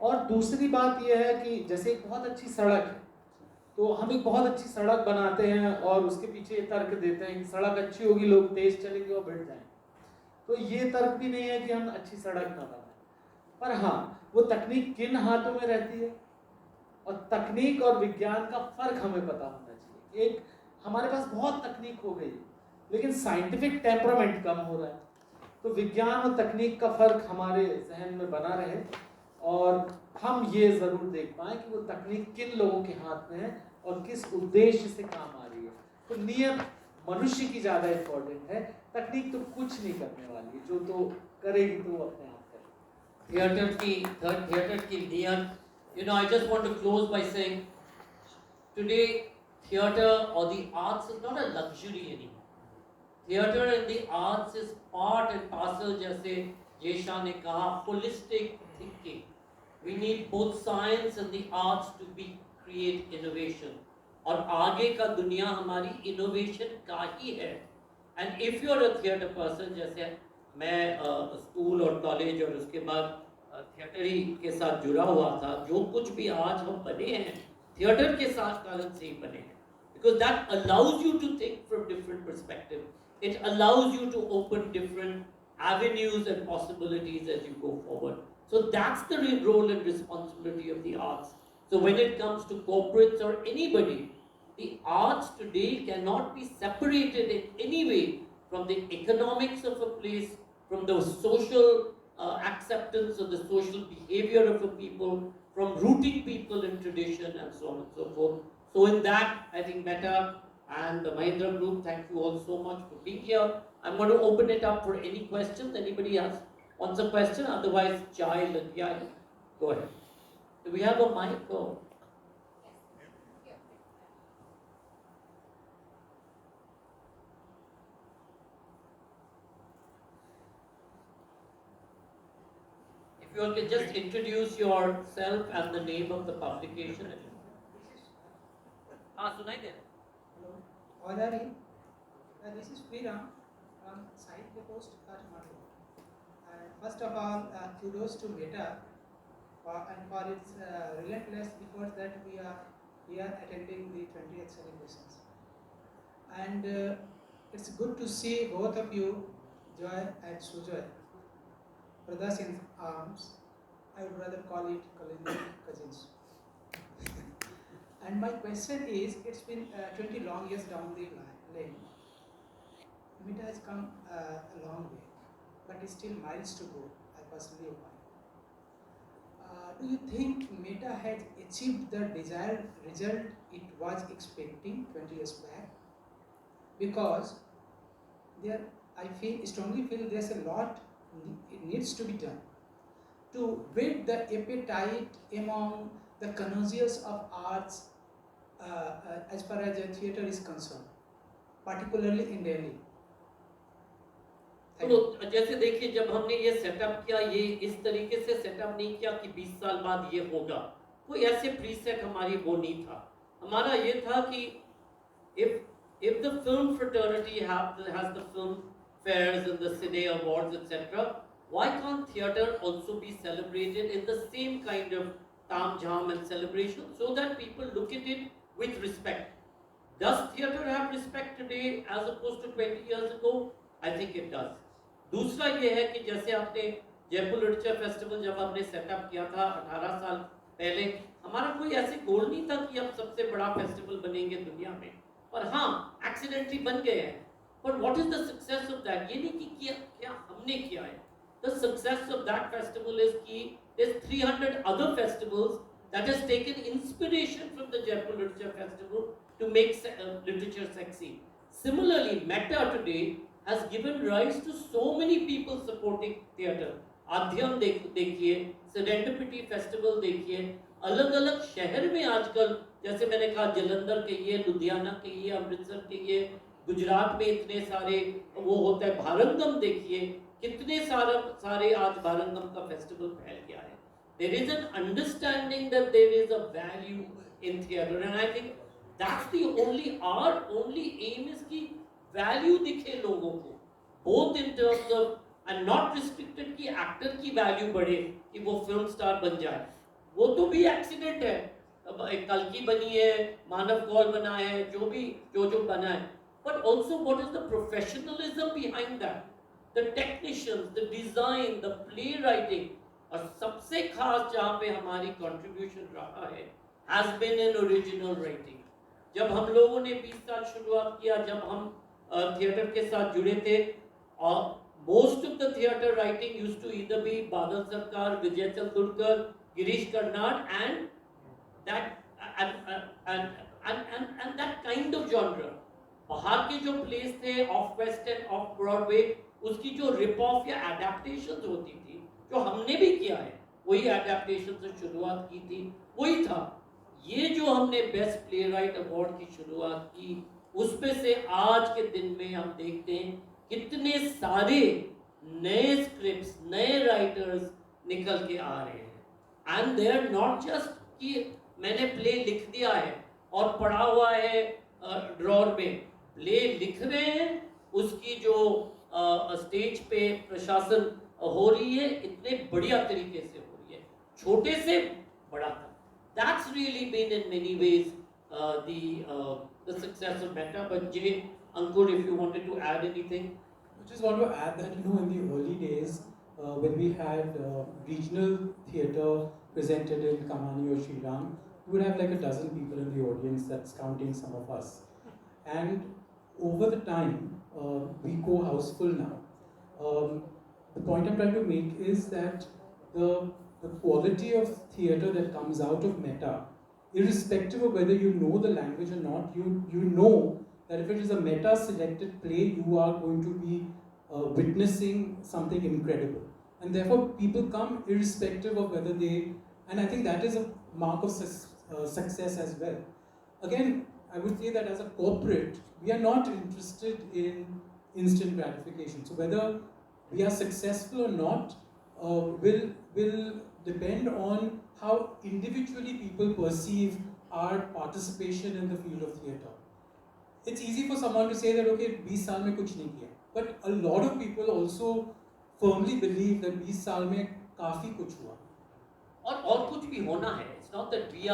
और दूसरी बात यह है कि जैसे एक बहुत अच्छी सड़क है, तो हम एक बहुत अच्छी सड़क बनाते हैं और उसके पीछे ये तर्क देते हैं कि सड़क अच्छी होगी, लोग तेज चलेंगे और बैठ जाएंगे। तो ये तर्क भी नहीं है कि हम अच्छी सड़क ना बनाएं, पर हाँ, वो तकनीक किन हाथों में रहती है, और तकनीक और विज्ञान का फर्क हमें पता होना चाहिए। एक हमारे पास बहुत तकनीक हो गई, लेकिन साइंटिफिक टेम्परामेंट कम हो रहा है। तो विज्ञान और तकनीक का फर्क हमारे जहन में बना रहे, और हम ये जरूर देख पाए कि वो तकनीक किन लोगों के हाथ में है और किस उद्देश्य से काम आ रही है। तो नियत मनुष्य की ज्यादा इंपॉर्टेंट है, तकनीक तो कुछ नहीं करने वाली है, जो तो करेगी तो वो अपने आप करेगी। थिएटर की नियत, you know, I just want to close by saying today theater or the arts is not a luxury anymore. Theater and the arts is part and parcel, जैसे येशा ने कहा, holistic thinking. We need both science and the arts to be create innovation. और आगे का दुनिया हमारी innovation का ही है। And if you are a theater person, जैसे मैं स्कूल और कॉलेज और उसके बाद थिएटर ही के साथ जुड़ा हुआ था, जो कुछ भी आज हम बने हैं थिएटर के साथ कारण से ही बने हैं, because that allows you to think from different perspective, it allows you to open different avenues and possibilities as you go forward. So that's the real role and responsibility of the arts. So when it comes to corporates or anybody, the arts today cannot be separated in any way from the economics of a place, from the social acceptance of the social behavior of a people, from rooting people in tradition and so on and so forth. So in that, I think Meta and the Mahindra Group, thank you all so much for being here. I'm going to open it up for any questions. Anybody else wants a question? Otherwise, Chai, Lydia, go ahead. Do we have a mic? Or? If you all can just introduce yourself and the name of the publication. सुनाई दे Hello, all are in. This is Sriram from Site Post Kathmandu. First of all, kudos to Meta and for its relentless efforts that we are here attending the 20th celebrations. And it's good to see both of you, Joy and Sujoy, brothers in arms. I would rather call it culinary cousins. And my question is, it's been 20 long years down the lane. Meta has come a long way, but it's still miles to go, I personally opine. Do you think Meta has achieved the desired result it was expecting 20 years back? Because there, I strongly feel there's a lot it needs to be done to build the appetite among the connoisseurs of arts as far as the theatre is concerned, particularly in Delhi. तो जैसे देखिए, जब हमने ये setup किया, ये इस तरीके से सेटअप नहीं किया कि 20 साल बाद ये होगा, कोई ऐसे प्रीसेट हमारी वो नहीं था। हमारा ये था कि if the film fraternity has the film fairs and the Cine Awards, etc., why can't theatre also be celebrated in the same kind of taam-jam and celebration, so that people look at it with respect? Does theatre have respect today as opposed to 20 years ago? I think it does. दूसरा ये है कि जैसे आपने Jaipur literature festival जब हमने setup किया था 18 साल पहले, हमारा कोई ऐसे गोल नहीं था कि हम सबसे बड़ा फेस्टिवल बनेंगे दुनिया में, पर हाँ एक्सीडेंटली बन गए हैं। But what is the success of that? ये नहीं कि क्या हमने किया है। The success of that festival is कि there's 300 other festivals that has taken inspiration from the Jaipur Literature Festival to make literature sexy. Similarly, Meta today has given rise to so many people supporting theatre. आध्यम देखिए, serendipity festival देखिए, अलग अलग शहर में आजकल, जैसे मैंने कहा जलंधर कहिए, लुधियाना कहिए, अमृतसर कहिए, गुजरात में इतने सारे वो होता है, भारंगम देखिए, कितने सारे आज भारंगम का फेस्टिवल फैल गया है. There is an understanding that there is a value in theatre, and I think that's the our only aim is कि value दिखे लोगों को, both in terms of and not restricted कि actor की value बढ़े कि वो film star बन जाए, वो तो भी accident है. अब एक कल्की बनी है, मानव कौल बना है, जो बना है, but also what is the professionalism behind that, the technicians, the design, the playwriting, और सबसे खास जहाँ पे हमारी कंट्रीब्यूशन रहा है has been in original writing. जब हम लोगों ने 20 साल शुरुआत किया, जब हम थिएटर के साथ जुड़े थे, और most of the theatre writing used to either be बादल सरकार, विजय Chandurkar, Girish Karnad, and that kind of genre. बाहर के जो प्लेस थे of West End of Broadway, उसकी जो रिप ऑफ या एडेप्टेशंस होती थी, जो हमने भी किया है, वही एडेप्टेशन से शुरुआत की थी, वही था. ये जो हमने बेस्ट प्ले राइट अवार्ड की शुरुआत की, उसमें से आज के दिन में हम देखते हैं कितने सारे नए स्क्रिप्ट्स, नए राइटर्स निकल के आ रहे हैं. And they are not just कि मैंने प्ले लिख दिया है और पढ़ा हुआ है ड्रॉर में. प्ले लिख रहे हैं, उसकी जो स्टेज पे प्रशासन हो रही है, इतने बढ़िया तरीके से हो रही है, छोटे से बड़ा तक. That's really been in many ways the success of Meta. But Jay, Ankur, if you wanted to add anything. I just want to add that, you know, in the early days, when we had regional theatre presented in Kamani or Shriram, we would have like a dozen people in the audience, that's counting some of us. And over the time, we go houseful now. The point I'm trying to make is that the quality of theatre that comes out of Meta, irrespective of whether you know the language or not, you know that if it is a Meta selected play, you are going to be witnessing something incredible. And therefore people come irrespective of whether they, and I think that is a mark of success as well. Again, I would say that as a corporate, we are not interested in instant gratification. So whether we are successful or not will depend on how individually people perceive our participation in the field of theatre. It's easy for someone to say that, okay, 20 साल में कुछ नहीं किया, but a lot of people also firmly believe that 20 साल में काफी कुछ हुआ. और कुछ भी होना है. It's not that we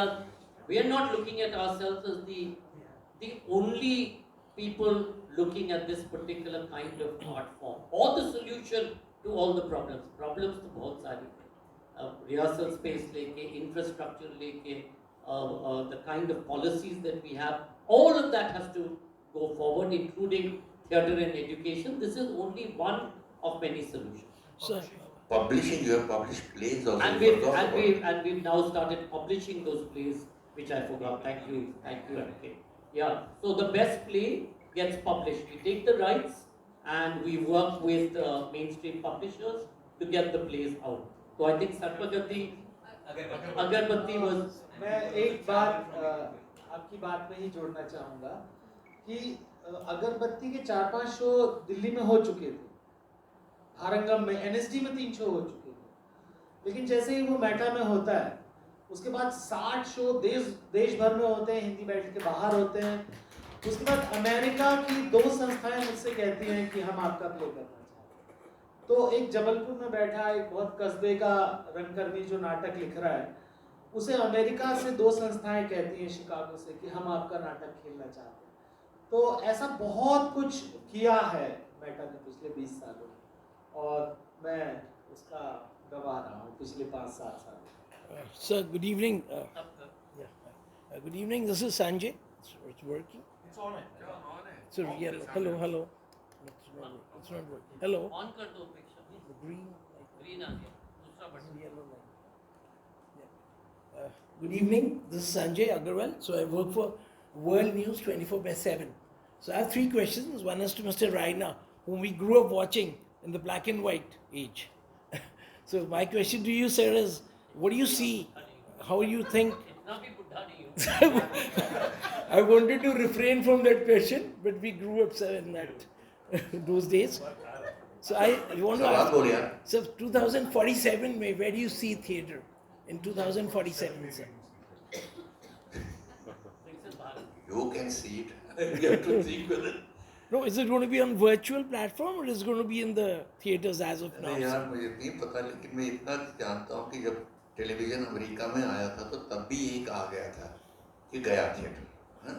are not looking at ourselves as the only people looking at this particular kind of art form or the solution to all the problems. Problems तो बहुत सारी हैं. Rehearsal space लेके, infrastructure लेके, the kind of policies that we have, all of that has to go forward, including theatre and education. This is only one of many solutions. So, publishing, you have published plays also. And we've now started publishing those plays, which I forgot. Thank you, MK. Yeah. So the best play gets published. We take the rights and we work with mainstream publishers to get the plays out. So I think Sarpagati, Agarbatti was. मैं एक बात आपकी बात में ही जोड़ना चाहूँगा कि अगरबत्ती के 4-5 शो दिल्ली में हो चुके थे, भारंगम में, NSD में 3 शो हो चुके थे, लेकिन जैसे ही वो मेटा में होता है, उसके बाद 60 शो देश भर में होते हैं, हिंदी बेल्ट के बाहर होते हैं. उसके बाद अमेरिका की 2 संस्थाएं मुझसे कहती हैं कि हम आपका प्ले करना चाहते हैं. तो एक जबलपुर में बैठा एक बहुत कस्बे का रंगकर्मी जो नाटक लिख रहा है, उसे अमेरिका से 2 संस्थाएं कहती हैं, शिकागो से, कि हम आपका नाटक खेलना चाहते हैं. तो ऐसा बहुत कुछ किया है मेटा ने पिछले 20 सालों में, और मैं उसका गवाह रहा हूँ पिछले 5-7 साल. Sir, good evening. Good evening. This is Sanjay. It's working. It's on it. So yellow. Hello. It's not working. Hello. On कर दो picture. The green. Green आ गया. दूसरा button. Yellow line. Yeah. Good evening. This is Sanjay Agarwal. So I work for World News 24/7. So I have 3 questions. One is to Mr. Raina, whom we grew up watching in the black and white age. So my question to you, sir, is what do you see? How do you think? I wanted to refrain from that question, but we grew up, sir, in that those days. So I want to ask, so 2047, where do you see theatre in 2047, sir? You can see it. You have to think with it. No, is it going to be on virtual platform or is it going to be in the theatres as of now? नहीं यार मुझे नहीं पता लेकिन मैं इतना जानता हूँ कि जब टेलीविज़न अमेरिका में आया था तो तब भी एक आ गया था कि गया थिएटर, हाँ?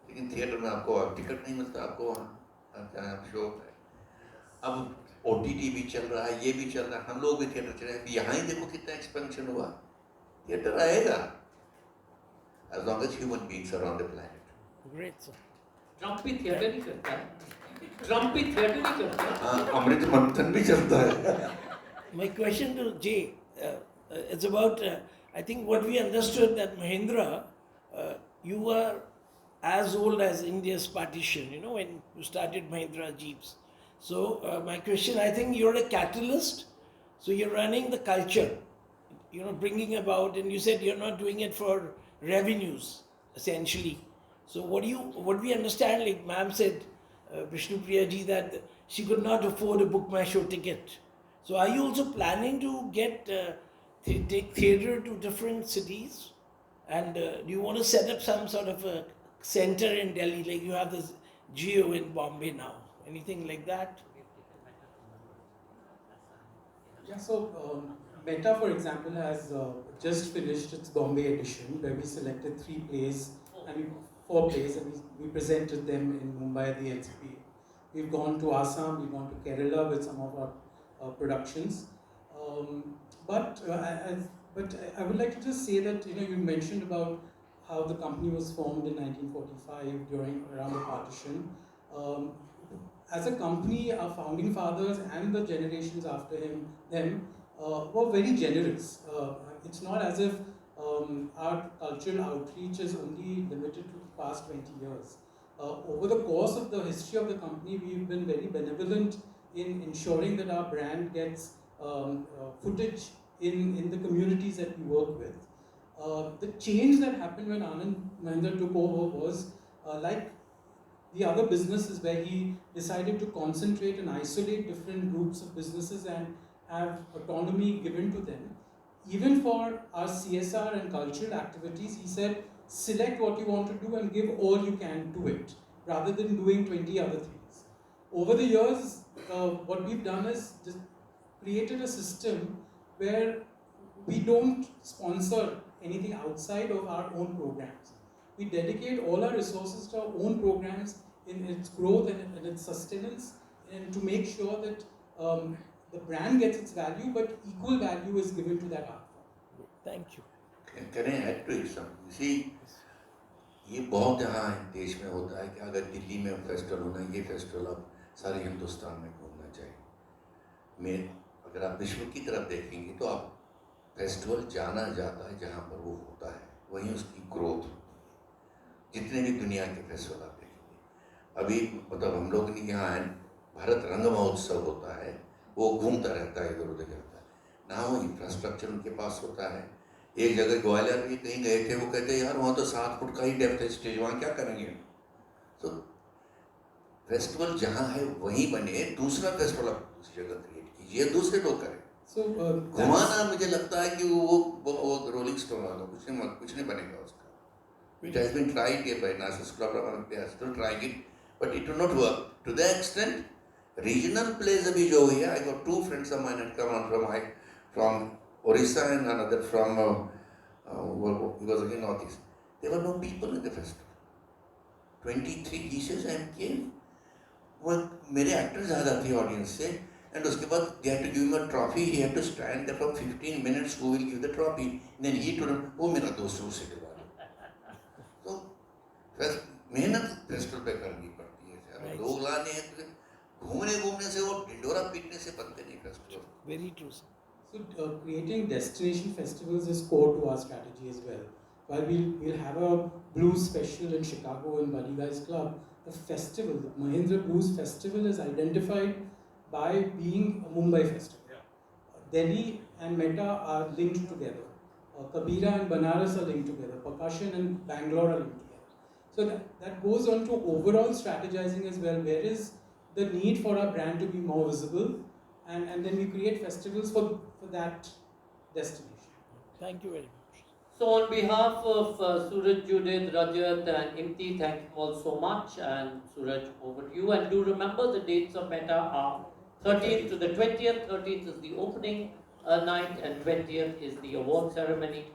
लेकिन थिएटर में आपको टिकट नहीं मिलता, आपको वहाँ शो है। अब OTT भी चल रहा है, ये भी चल रहा है, हम लोग भी थिएटर चले हैं। यहाँ ही देखो कितना एक्सपेंशन हुआ, थिएटर आएगा as long as human beings are on the planet. Great, sir. Trump भी थिएटर नहीं करता है, ट्रम्प भी थिएटर नहीं करता है। हाँ, अमृत मंथन भी चलता है। My question to Jay, it's about, I think what we understood that Mahindra, you were as old as India's partition, you know, when you started Mahindra Jeeps. So my question, I think you're a catalyst, so you're running the culture, you know, bringing about, and you said you're not doing it for revenues, essentially. So what we understand, like ma'am said, Vishnu Priya ji, that she could not afford a Book My Show ticket. So are you also planning to get take theatre to different cities? And do you want to set up some sort of a center in Delhi, like you have this Geo in Bombay now? Anything like that? Yeah, so Meta, for example, has just finished its Bombay edition, where we selected 4 plays, and we presented them in Mumbai at the LCP. We've gone to Assam, we've gone to Kerala with some of our productions. But I would like to just say that, you know, you mentioned about how the company was formed in 1945 around the partition. As a company, our founding fathers and the generations after them were very generous. It's not as if our cultural outreach is only limited to the past 20 years. Over the course of the history of the company, we've been very benevolent in ensuring that our brand gets footage in the communities that we work with. The change that happened when Anand Mahindra took over was like the other businesses, where he decided to concentrate and isolate different groups of businesses and have autonomy given to them. Even for our CSR and cultural activities, he said, select what you want to do and give all you can to it, rather than doing 20 other things. Over the years, what we've done is just created a system where we don't sponsor anything outside of our own programs. We dedicate all our resources to our own programs in its growth and its sustenance, and to make sure that the brand gets its value, but equal value is given to that art form. Thank you. Can I add to it something? You see, ये बहुत जहाँ देश में होता है कि अगर दिल्ली में फेस्टिवल होना, ये फेस्टिवल अब सारे हिंदुस्तान में घूमना चाहिए। अगर आप विश्व की तरफ देखेंगे तो आप फेस्टिवल जाना जाता है जहाँ पर वो होता है, वहीं उसकी ग्रोथ होती है। जितने भी दुनिया के फेस्टिवल आप देखेंगे, अभी मतलब हम लोग ने यहाँ भारत रंग महोत्सव होता है, वो घूमता रहता है, इधर उधर जाता है ना, वो इंफ्रास्ट्रक्चर उनके पास होता है। एक जगह ग्वालियर में कहीं गए थे, वो कहते हैं यार वहाँ तो 7 फुट का ही डेप्थ है स्टेज, वहाँ क्या करेंगे। तो फेस्टिवल जहाँ है वहीं बने, दूसरा फेस्टिवल आप दूसरी जगह क्रिएट कीजिए, दूसरे लोग करें। घुमाना मुझे लगता है कि वो रोलिंग स्टोन वाला कुछ नहीं बनेगा उसका। It has been tried here by Narcissus Club, they are still trying it, but it will not work to the extent. Regional plays अभी जो हुई है, I got 2 friends of mine had come on from Orissa and another from because again Northeast. There were no people in the festival. 23 pieces and came. वो मेरे actors ज़्यादा थे audience से, and उसके बाद they had to give him a trophy. He had to stand there for 15 minutes. Who will give the trophy? And then he told him, वो मेरा दोस्त है, उसे दिलवा दो। तो मेहनत फेस्टिवल पे करनी पड़ती है। लोग लाने हैं, घूमने से और ढिंडोरा पीटने से बनते नहीं festival. Very true, sir. So creating destination festivals is core to our strategy as well. While we'll have a blues special in Chicago in Buddy Guys Club, the festival, the Mahindra Blues Festival, is identified by being a Mumbai festival. Delhi and Meta are linked together. Kabira and Banaras are linked together. Percussion and Bangalore are linked together. So that goes on to overall strategizing as well. Where is the need for our brand to be more visible? And then we create festivals for that destination. Thank you very much. So on behalf of Suraj, Judith, Rajat and Imti, thank you all so much. And Suraj, over to you. And do remember the dates of Meta are 13th to the 20th. 13th is the opening night and 20th is the award ceremony.